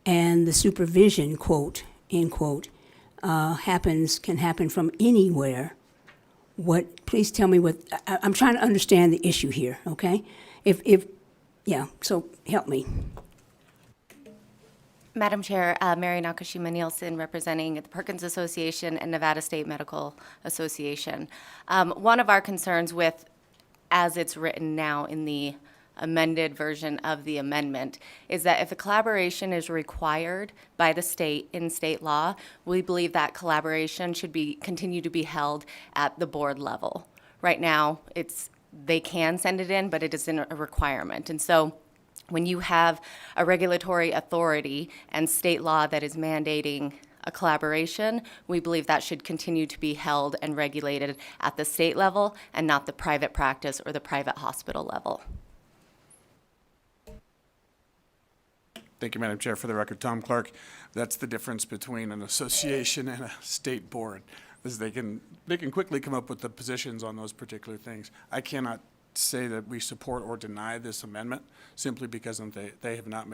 S1: and the supervision, quote, end quote, can happen from anywhere, please tell me I'm trying to understand the issue here, okay? So help me.
S3: Madam Chair, Mary Nakashima Nielsen, representing the Perkins Association and Nevada State Medical Association. One of our concerns with, as it's written now in the amended version of the amendment, is that if a collaboration is required by the state in state law, we believe that collaboration should continue to be held at the board level. Right now, they can send it in, but it isn't a requirement. And so when you have a regulatory authority and state law that is mandating a collaboration, we believe that should continue to be held and regulated at the state level and not the private practice or the private hospital level.
S12: Thank you, Madam Chair. For the record, Tom Clark, that's the difference between an association and a state board, is they can quickly come up with the positions on those particular things. I say that we support or deny this amendment simply because they have not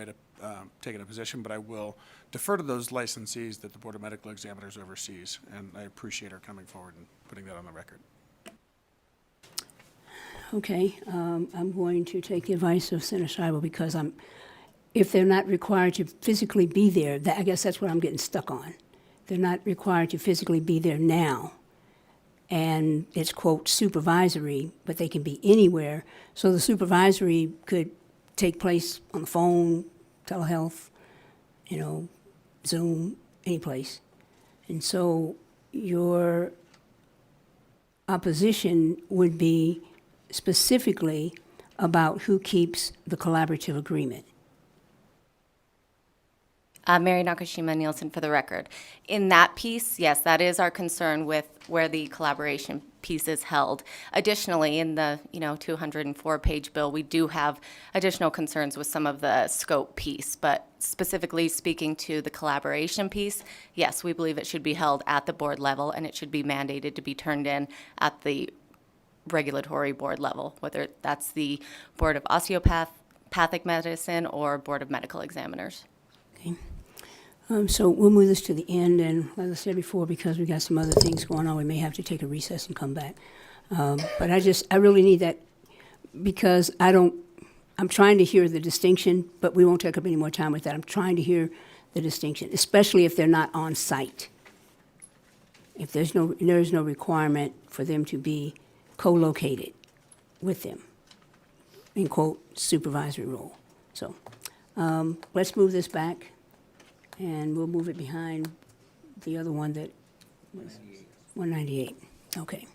S12: taken a position, but I will defer to those licensees that the Board of Medical Examiners oversees, and I appreciate her coming forward and putting that on the record.
S1: Okay, I'm going to take the advice of Senator Scheibel, because if they're not required to physically be there, I guess that's what I'm getting stuck on. They're not required to physically be there now, and it's, quote, supervisory, but they can be anywhere. So the supervisory could take place on the phone, telehealth, Zoom, any place. And so your opposition would be specifically about who keeps the collaborative agreement.
S11: Mary Nakashima Nielsen for the record. In that piece, yes, that is our concern with where the collaboration piece is held. Additionally, in the 204-page bill, we do have additional concerns with some of the scope piece, but specifically speaking to the collaboration piece, yes, we believe it should be held at the board level and it should be mandated to be turned in at the regulatory board level, whether that's the Board of Osteopathic Medicine or Board of Medical Examiners.
S1: Okay. So we'll move this to the end, and as I said before, because we got some other things going on, we may have to take a recess and come back. But I really need that, because I'm trying to hear the distinction, but we won't take up any more time with that. I'm trying to hear the distinction, especially if they're not on site. If there is no requirement for them to be co-located with them, in quote, supervisory role. So let's move this back. And we'll move it behind the other one that was 198. Okay.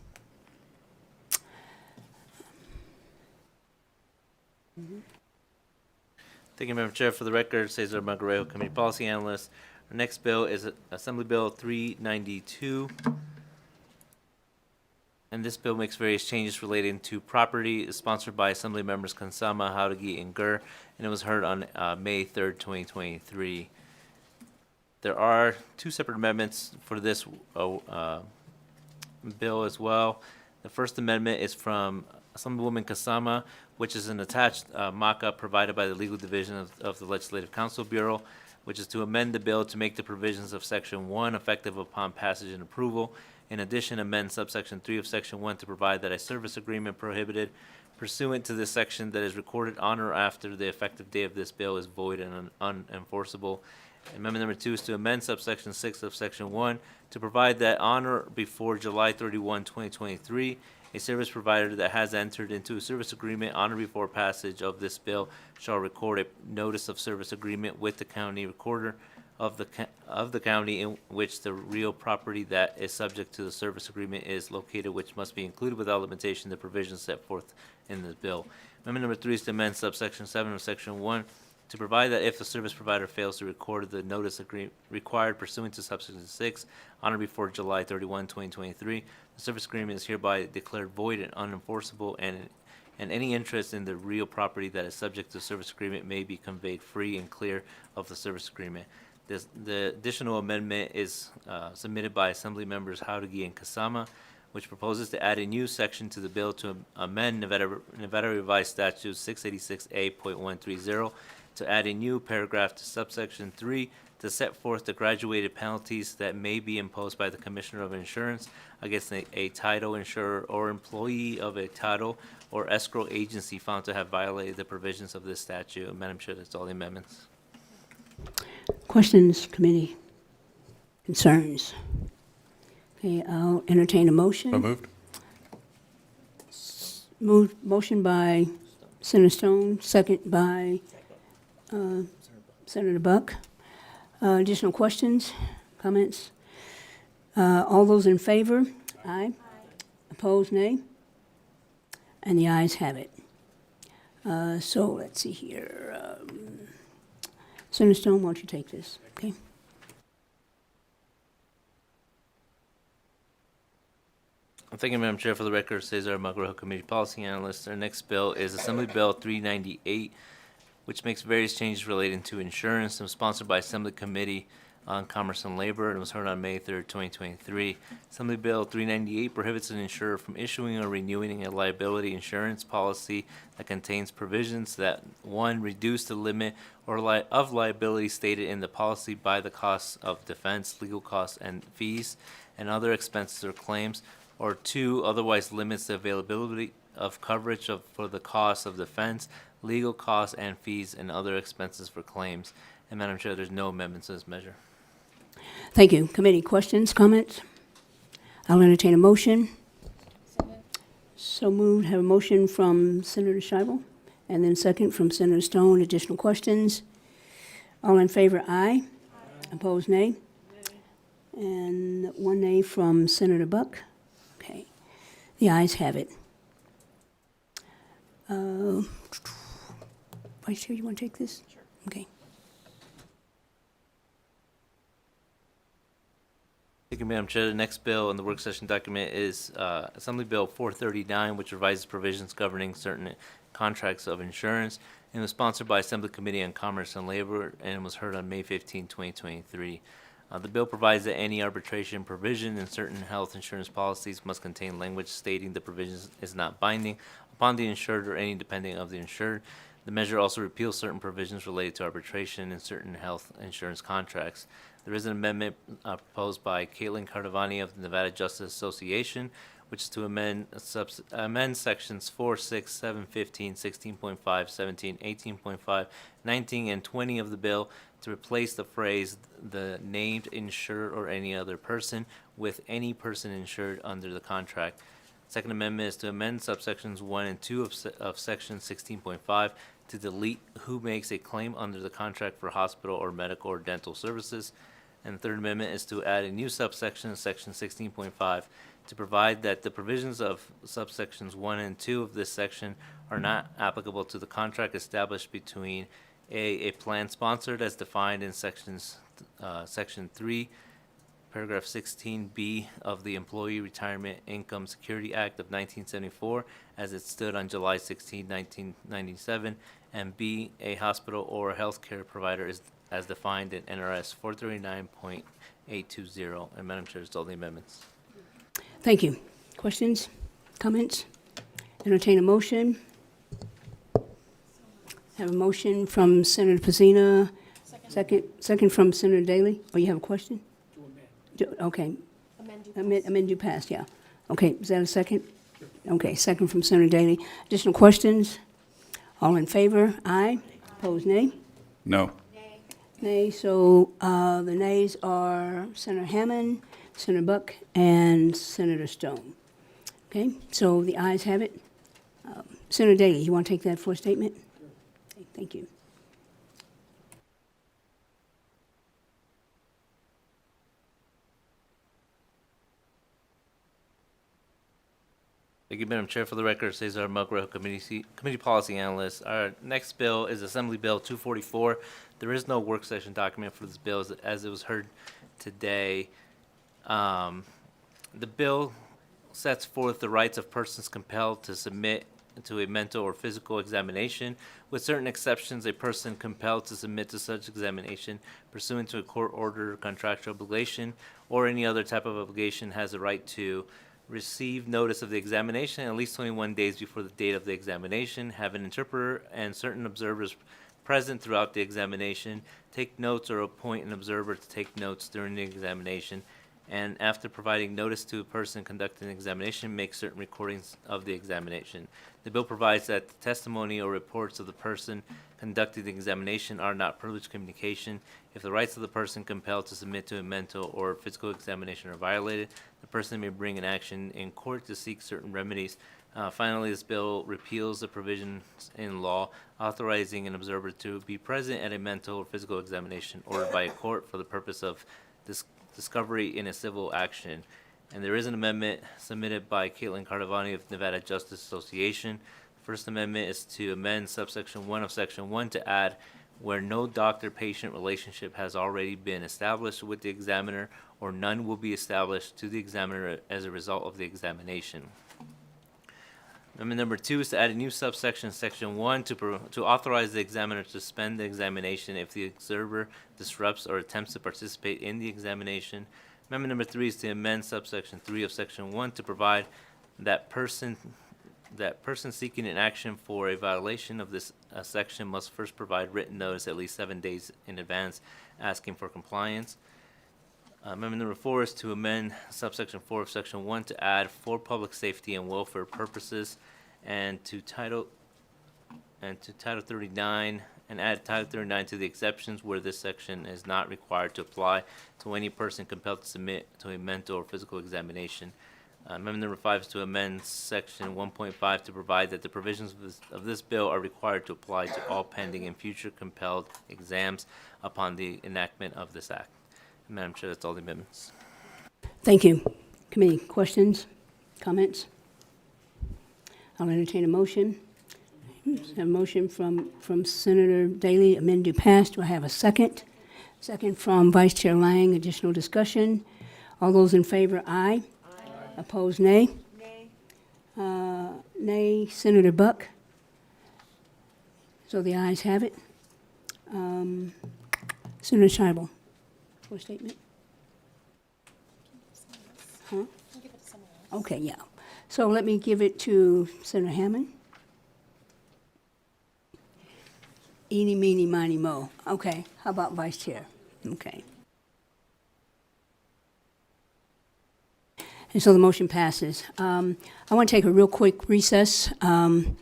S14: Thank you, Madam Chair. For the record, Cesar Margarejo, Committee Policy Analyst. Our next bill is Assembly Bill 392. And this bill makes various changes relating to property. It's sponsored by Assembly Members Kansama, Haudegi, and Gur, and it was heard on May 3rd, 2023. There are two separate amendments for this bill as well. The first amendment is from Assemblywoman Kasama, which is an attached mock-up provided by the Legal Division of the Legislative Council Bureau, which is to amend the bill to make the provisions of Section 1 effective upon passage and approval. In addition, amend subsection 3 of Section 1 to provide that a service agreement prohibited pursuant to this section that is recorded on or after the effective date of this bill is void and unenforceable. Amendment number 2 is to amend subsection 6 of Section 1 to provide that on or before July 31, 2023, a service provider that has entered into a service agreement on or before passage of this bill shall record a notice of service agreement with the county recorder of the county in which the real property that is subject to the service agreement is located, which must be included without limitation the provisions set forth in the bill. Amendment number 3 is to amend subsection 7 of Section 1 to provide that if the service provider fails to record the notice required pursuant to subsection 6 on or before July 31, 2023, the service agreement is hereby declared void and unenforceable, and any interest in the real property that is subject to the service agreement may be conveyed free and clear of the service agreement. The additional amendment is submitted by Assembly Members Haudegi and Kasama, which proposes to add a new section to the bill to amend Nevada Revised Statute 686A.130 to add a new paragraph to subsection 3 to set forth the graduated penalties that may be imposed by the Commissioner of Insurance against a title insurer or employee of a title or escrow agency found to have violated the provisions of this statute. Madam Chair, that's all the amendments.
S1: Questions, committee? Concerns? Okay, I'll entertain a motion.
S7: So moved.
S1: Motion by Senator Stone, second by Senator Buck. Additional questions, comments? All those in favor? Aye. Opposed, nay? And the ayes have it. So let's see here. Senator Stone, why don't you take this, okay?
S14: Thank you, Madam Chair. For the record, Cesar Margarejo, Committee Policy Analyst. Our next bill is Assembly Bill 398, which makes various changes relating to insurance and was sponsored by Assembly Committee on Commerce and Labor and was heard on May 3rd, 2023. Assembly Bill 398 prohibits an insurer from issuing or renewing a liability insurance policy that contains provisions that, 1, reduce the limit of liability stated in the policy by the costs of defense, legal costs, and fees, and other expenses or claims, or 2, otherwise limits the availability of coverage for the costs of defense, legal costs, and fees, and other expenses for claims. And Madam Chair, there's no amendments to this measure.
S1: Thank you. Committee, questions, comments? I'll entertain a motion. So moved. Have a motion from Senator Scheibel, and then second from Senator Stone. Additional questions? All in favor, aye. Opposed, nay? And one nay from Senator Buck. Okay. The ayes have it. Vice Chair, you want to take this? Sure. Okay.
S14: Thank you, Madam Chair. The next bill in the work session document is Assembly Bill 439, which revises provisions governing certain contracts of insurance, and was sponsored by Assembly Committee on Commerce and Labor, and was heard on May 15, 2023. The bill provides that any arbitration provision in certain health insurance policies must contain language stating the provision is not binding upon the insured or any dependent of the insured. The measure also repeals certain provisions related to arbitration in certain health insurance contracts. There is an amendment proposed by Caitlin Cardavani of the Nevada Justice Association, which is to amend sections 4, 6, 7, 15, 16.5, 17, 18.5, 19, and 20 of the bill to replace the phrase "the named insured or any other person" with "any person insured under the contract." Second amendment is to amend subsections 1 and 2 of section 16.5 to delete "who makes a claim under the contract for hospital or medical or dental services." And the third amendment is to add a new subsection, section 16.5, to provide that the provisions of subsections 1 and 2 of this section are not applicable to the contract established between a plan sponsored as defined in section 3, paragraph 16B of the Employee Retirement Income Security Act of 1974 as it stood on July 16, 1997, and B, a hospital or healthcare provider is as defined in NRS 439.820. And Madam Chair, is all the amendments.
S1: Thank you. Questions? Comments? Entertain a motion. Have a motion from Senator Pacina. Second from Senator Daly. Oh, you have a question? Okay. Amend you passed, yeah. Okay, is that a second? Okay, second from Senator Daly. Additional questions? All in favor? Aye. Opposed, nay?
S7: No.
S1: Nay, so the nays are Senator Hammond, Senator Buck, and Senator Stone. Okay, so the ayes have it. Senator Daly, you want to take that for a statement? Okay, thank you.
S14: Thank you, Madam Chair. For the record, Cesar Mulgrejo, Committee Policy Analyst. Our next bill is Assembly Bill 244. There is no work session document for this bill as it was heard today. The bill sets forth the rights of persons compelled to submit to a mental or physical examination. With certain exceptions, a person compelled to submit to such examination pursuant to a court order, contractual obligation, or any other type of obligation has a right to receive notice of the examination at least 21 days before the date of the examination, have an interpreter and certain observers present throughout the examination, take notes or appoint an observer to take notes during the examination, and after providing notice to a person conducting the examination, make certain recordings of the examination. The bill provides that the testimony or reports of the person conducting the examination are not privileged communication. If the rights of the person compelled to submit to a mental or physical examination are violated, the person may bring an action in court to seek certain remedies. Finally, this bill repeals the provisions in law authorizing an observer to be present at a mental or physical examination ordered by a court for the purpose of discovery in a civil action. And there is an amendment submitted by Caitlin Cardavani of Nevada Justice Association. First amendment is to amend subsection 1 of section 1 to add where no doctor-patient relationship has already been established with the examiner or none will be established to the examiner as a result of the examination. Amendment number 2 is to add a new subsection, section 1, to authorize the examiner to suspend the examination if the observer disrupts or attempts to participate in the examination. Amendment number 3 is to amend subsection 3 of section 1 to provide that person seeking an action for a violation of this section must first provide written notice at least 7 days in advance asking for compliance. Amendment number 4 is to amend subsection 4 of section 1 to add for public safety and welfare purposes and to title 39 and add Title 39 to the exceptions where this section is not required to apply to any person compelled to submit to a mental or physical examination. Amendment number 5 is to amend section 1.5 to provide that the provisions of this bill are required to apply to all pending and future compelled exams upon the enactment of this act. Madam Chair, that's all the amendments.
S1: Thank you. Committee, questions, comments? I'll entertain a motion. A motion from Senator Daley, amend to pass. Do I have a second? Second from Vice Chair Lang. Additional discussion. All those in favor, aye. Opposed, nay? Nay. Nay, Senator Buck. So the ayes have it. Senator Scheibel, for a statement? Huh? Okay, yeah. So let me give it to Senator Hammond. Eeny, meeny, miny, mo. Okay, how about Vice Chair? Okay. And so the motion passes. I want to take a real quick recess. Assemblyman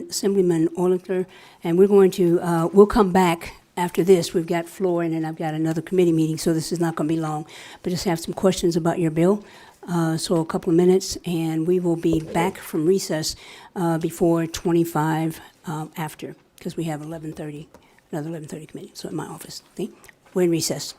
S1: Orlicker, and we're going to, we'll come back after this. We've got floor, and then I've got another committee meeting, so this is not going to be long, but just have some questions about your bill. So a couple of minutes, and we will be back from recess before 25 after, because we have 11:30, another 11:30 committee, so in my office. Okay? We're in recess.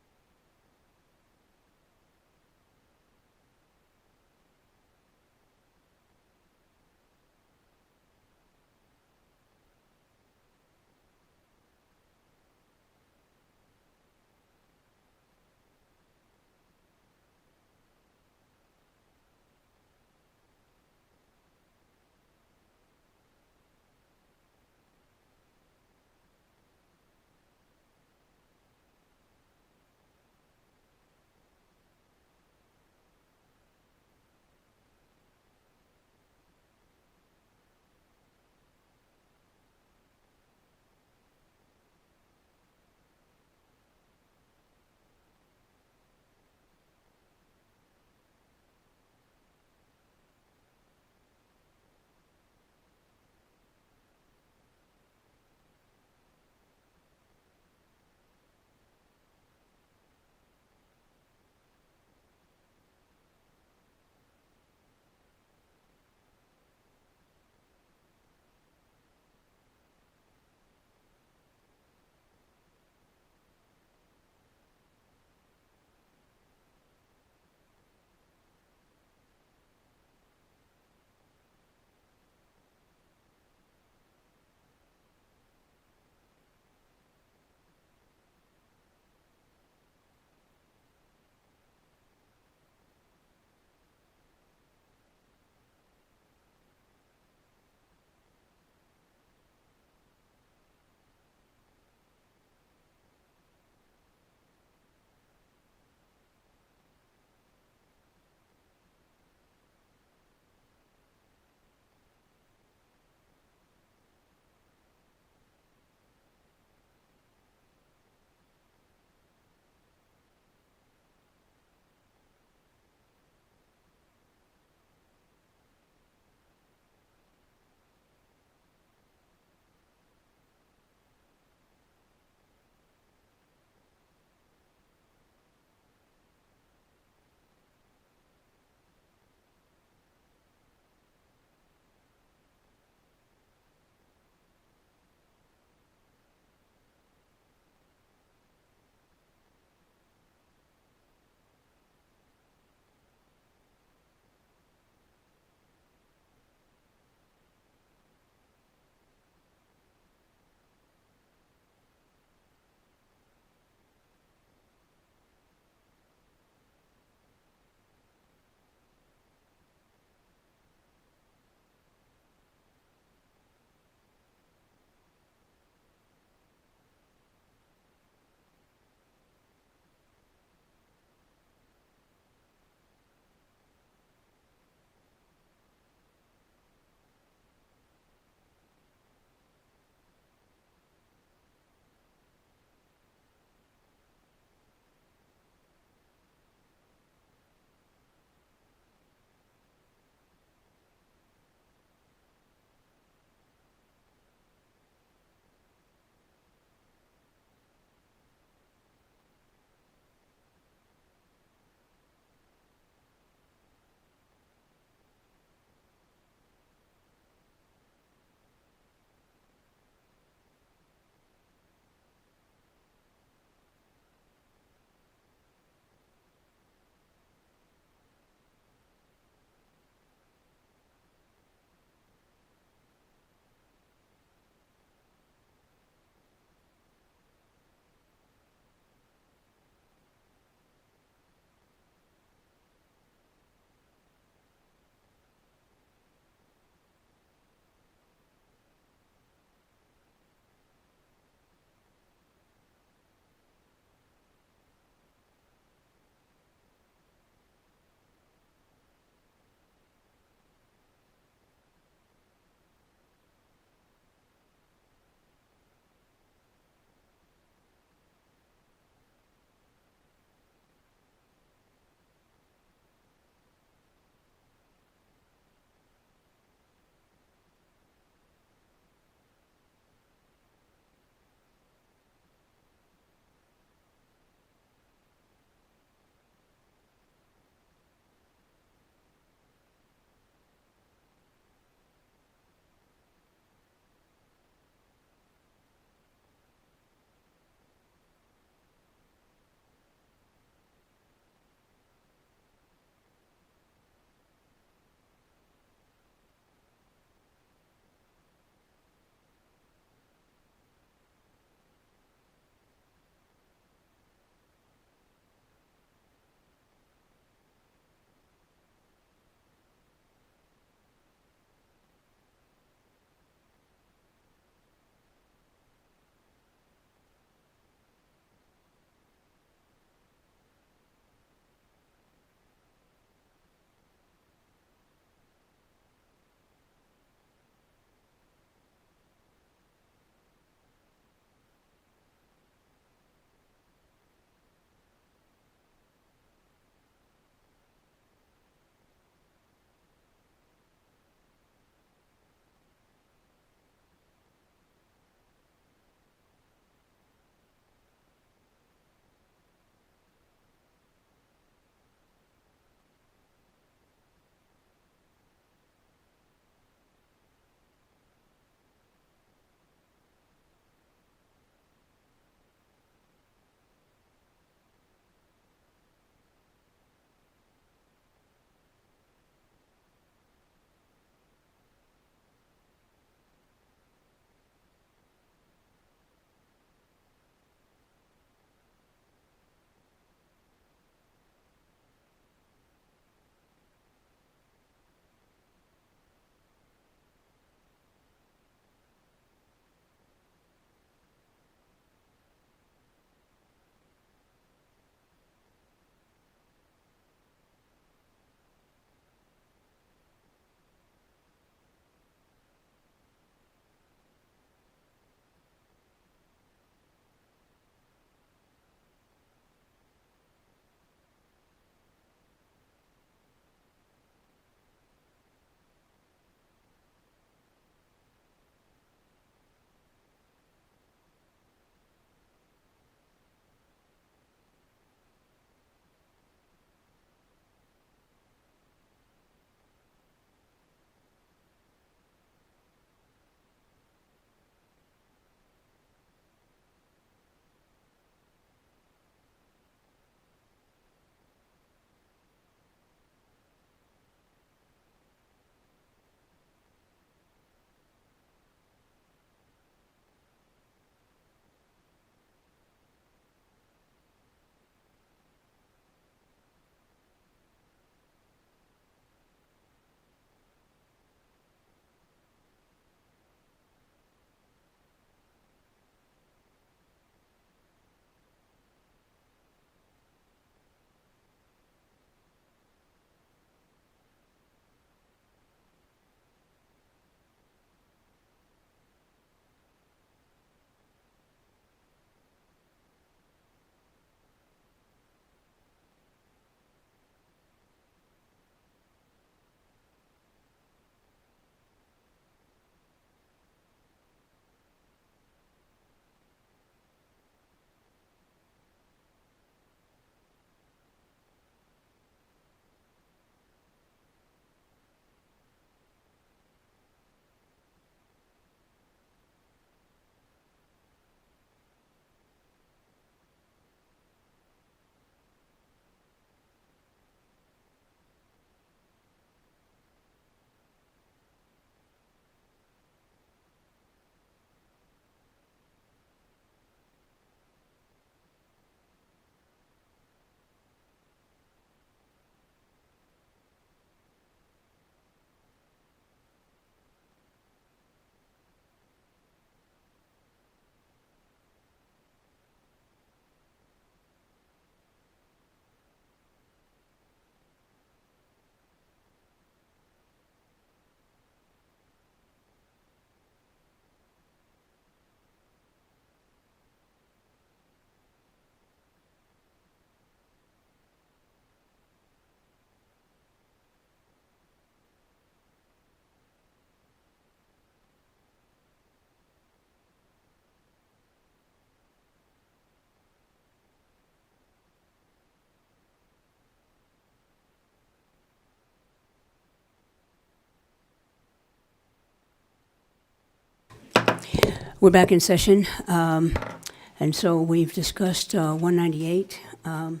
S1: We're back in session, and so we've discussed 198. Mr.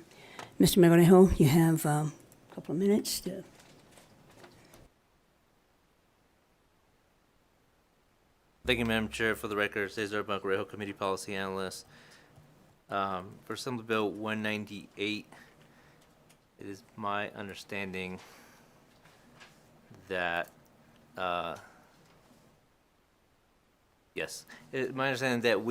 S1: Melgarejo, you have a couple of minutes to...
S14: Thank you, Madam Chair. For the record, Cesar Melgarejo, Committee Policy Analyst. For Assembly Bill 198, it is my understanding that yes, my understanding that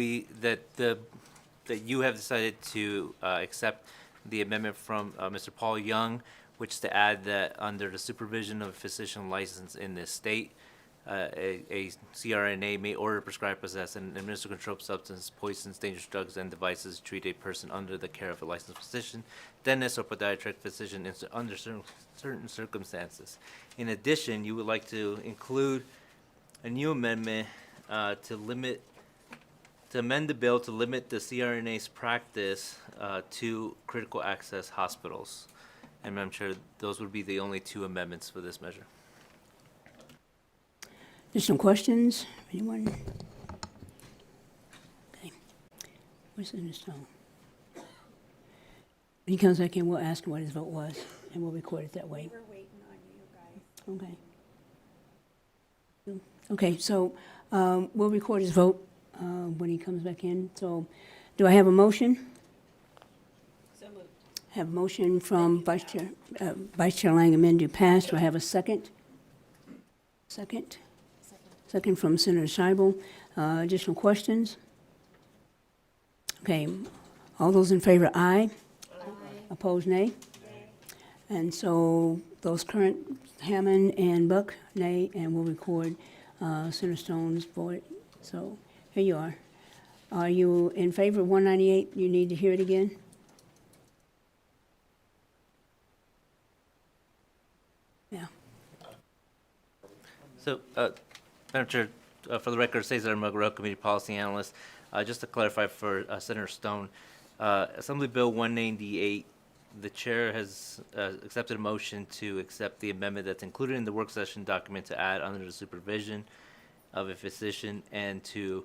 S14: that you have decided to accept the amendment from Mr. Paul Young, which is to add that under the supervision of a physician licensed in this state, a CRNA may order, prescribe, possess, and administer controlled substance, poisons, dangerous drugs, and devices to treat a person under the care of a licensed physician, dentist, or podiatric physician under certain circumstances. In addition, you would like to include a new amendment to amend the bill to limit the CRNA's practice to critical access hospitals. And Madam Chair, those would be the only two amendments for this measure.
S1: Additional questions? Anyone? Okay. Where's Senator Stone? When he comes back in, we'll ask him what his vote was, and we'll record it that way.
S18: We're waiting on you guys.
S1: Okay. Okay, so we'll record his vote when he comes back in. So do I have a motion?
S18: So moved.
S1: Have a motion from Vice Chair Langeman to pass. Do I have a second? Second? Second from Senator Scheibel. Additional questions? Okay, all those in favor, aye. Aye. Opposed, nay? Nay. And so those current, Hammond and Buck, nay, and we'll record Senator Stone's vote. So here you are. Are you in favor of 198? You need to hear it again? Yeah.
S14: So, Madam Chair, for the record, Cesar Melgarejo, Committee Policy Analyst. Just to clarify for Senator Stone, Assembly Bill 198, the chair has accepted a motion to accept the amendment that's included in the work session document to add under the supervision of a physician and to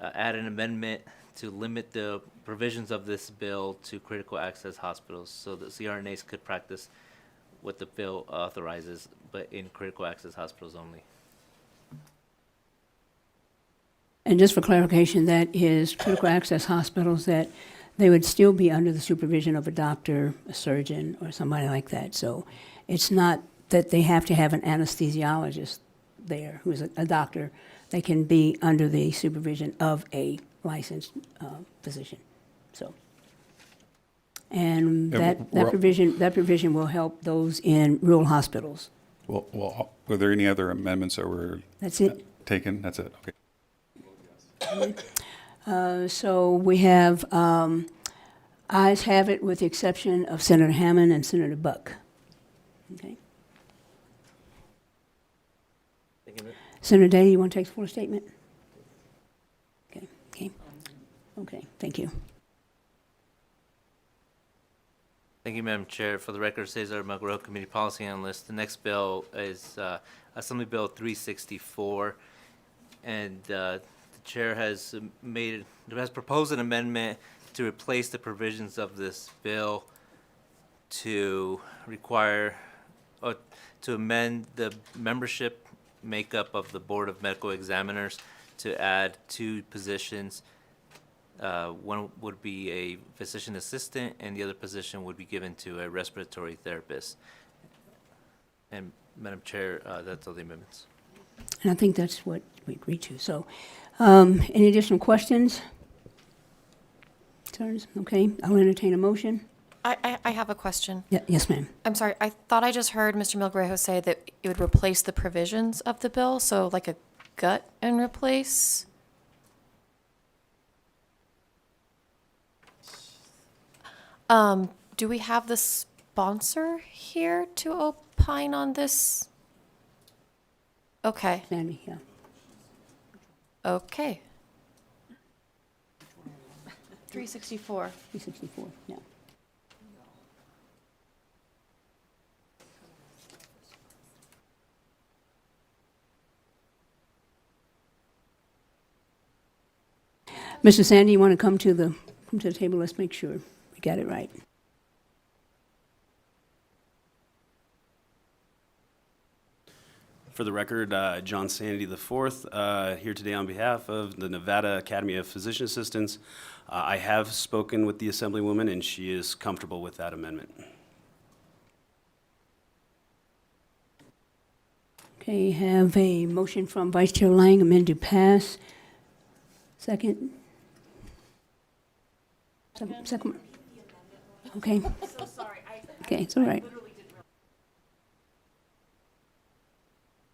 S14: add an amendment to limit the provisions of this bill to critical access hospitals so that CRNAs could practice what the bill authorizes, but in critical access hospitals only.
S1: And just for clarification, that is critical access hospitals that they would still be under the supervision of a doctor, a surgeon, or somebody like that. So it's not that they have to have an anesthesiologist there who's a doctor. They can be under the supervision of a licensed physician. So, and that provision will help those in rural hospitals.
S7: Well, were there any other amendments that were
S1: That's it.
S7: taken? That's it. Okay.
S1: So we have ayes have it with the exception of Senator Hammond and Senator Buck. Okay. Senator Daly, you want to take the floor statement? Okay. Okay. Okay. Thank you.
S14: Thank you, Madam Chair. For the record, Cesar Melgarejo, Committee Policy Analyst. The next bill is Assembly Bill 364, and the Chair has proposed an amendment to replace the provisions of this bill to require to amend the membership makeup of the Board of Medical Examiners to add two positions. One would be a physician assistant, and the other position would be given to a respiratory therapist. And Madam Chair, that's all the amendments.
S1: And I think that's what we agreed to. So, any additional questions? Concerns? Okay, I'll entertain a motion.
S6: I have a question.
S1: Yes, ma'am.
S6: I'm sorry, I thought I just heard Mr. Melgarejo say that it would replace the provisions of the bill, so like a gut and replace? Do we have the sponsor here to opine on this? Okay.
S1: Sandy, yeah.
S6: Okay. 364.
S1: 364, yeah. Mr. Sandy, you want to come to the table? Let's make sure we got it right.
S10: For the record, John Sandy IV, here today on behalf of the Nevada Academy of Physician Assistants. I have spoken with the Assemblywoman, and she is comfortable with that amendment.
S1: Okay, have a motion from Vice Chair Lang, amend to pass. Second? Second. Okay.
S19: So sorry.
S1: Okay, it's all right.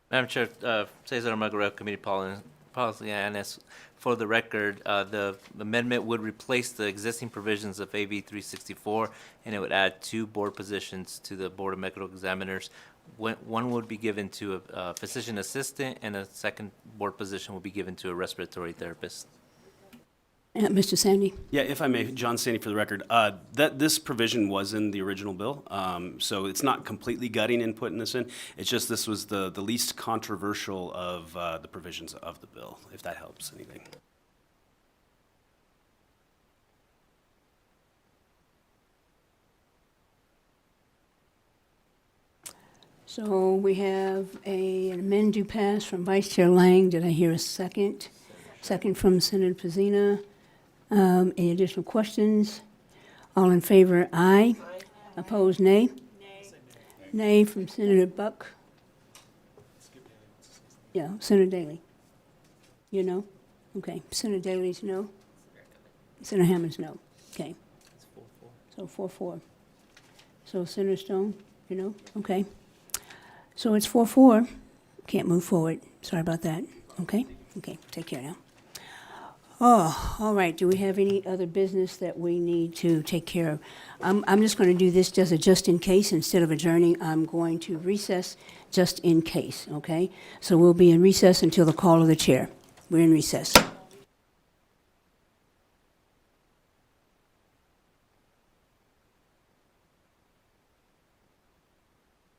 S14: Madam Chair, Cesar Margarel, Committee Policy Analyst. For the record, the amendment would replace the existing provisions of AB 364, and it would add 2 board positions to the Board of Medical Examiners. One would be given to a physician assistant, and a second board position will be given to a respiratory therapist.
S1: Mr. Sandy?
S10: Yeah, if I may, John Sandy for the record. This provision was in the original bill, so it's not completely gutting and putting this in. It's just this was the least controversial of the provisions of the bill, if that helps anything.
S1: So we have an amend to pass from Vice Chair Lang. Did I hear a second? Second from Senator Pazina. Any additional questions? All in favor, aye. Opposed, nay. Nay from Senator Buck. Yeah, Senator Daly. You know? Okay. Senator Daly's no. Senator Hammond's no. Okay. So 4-4. So Senator Stone, you know? Okay. So it's 4-4. Can't move forward. Sorry about that. Okay? Okay, take care now. Oh, all right. Do we have any other business that we need to take care of? I'm just going to do this just in case. Instead of adjourning, I'm going to recess just in case, okay? So we'll be in recess until the call of the chair. We're in recess.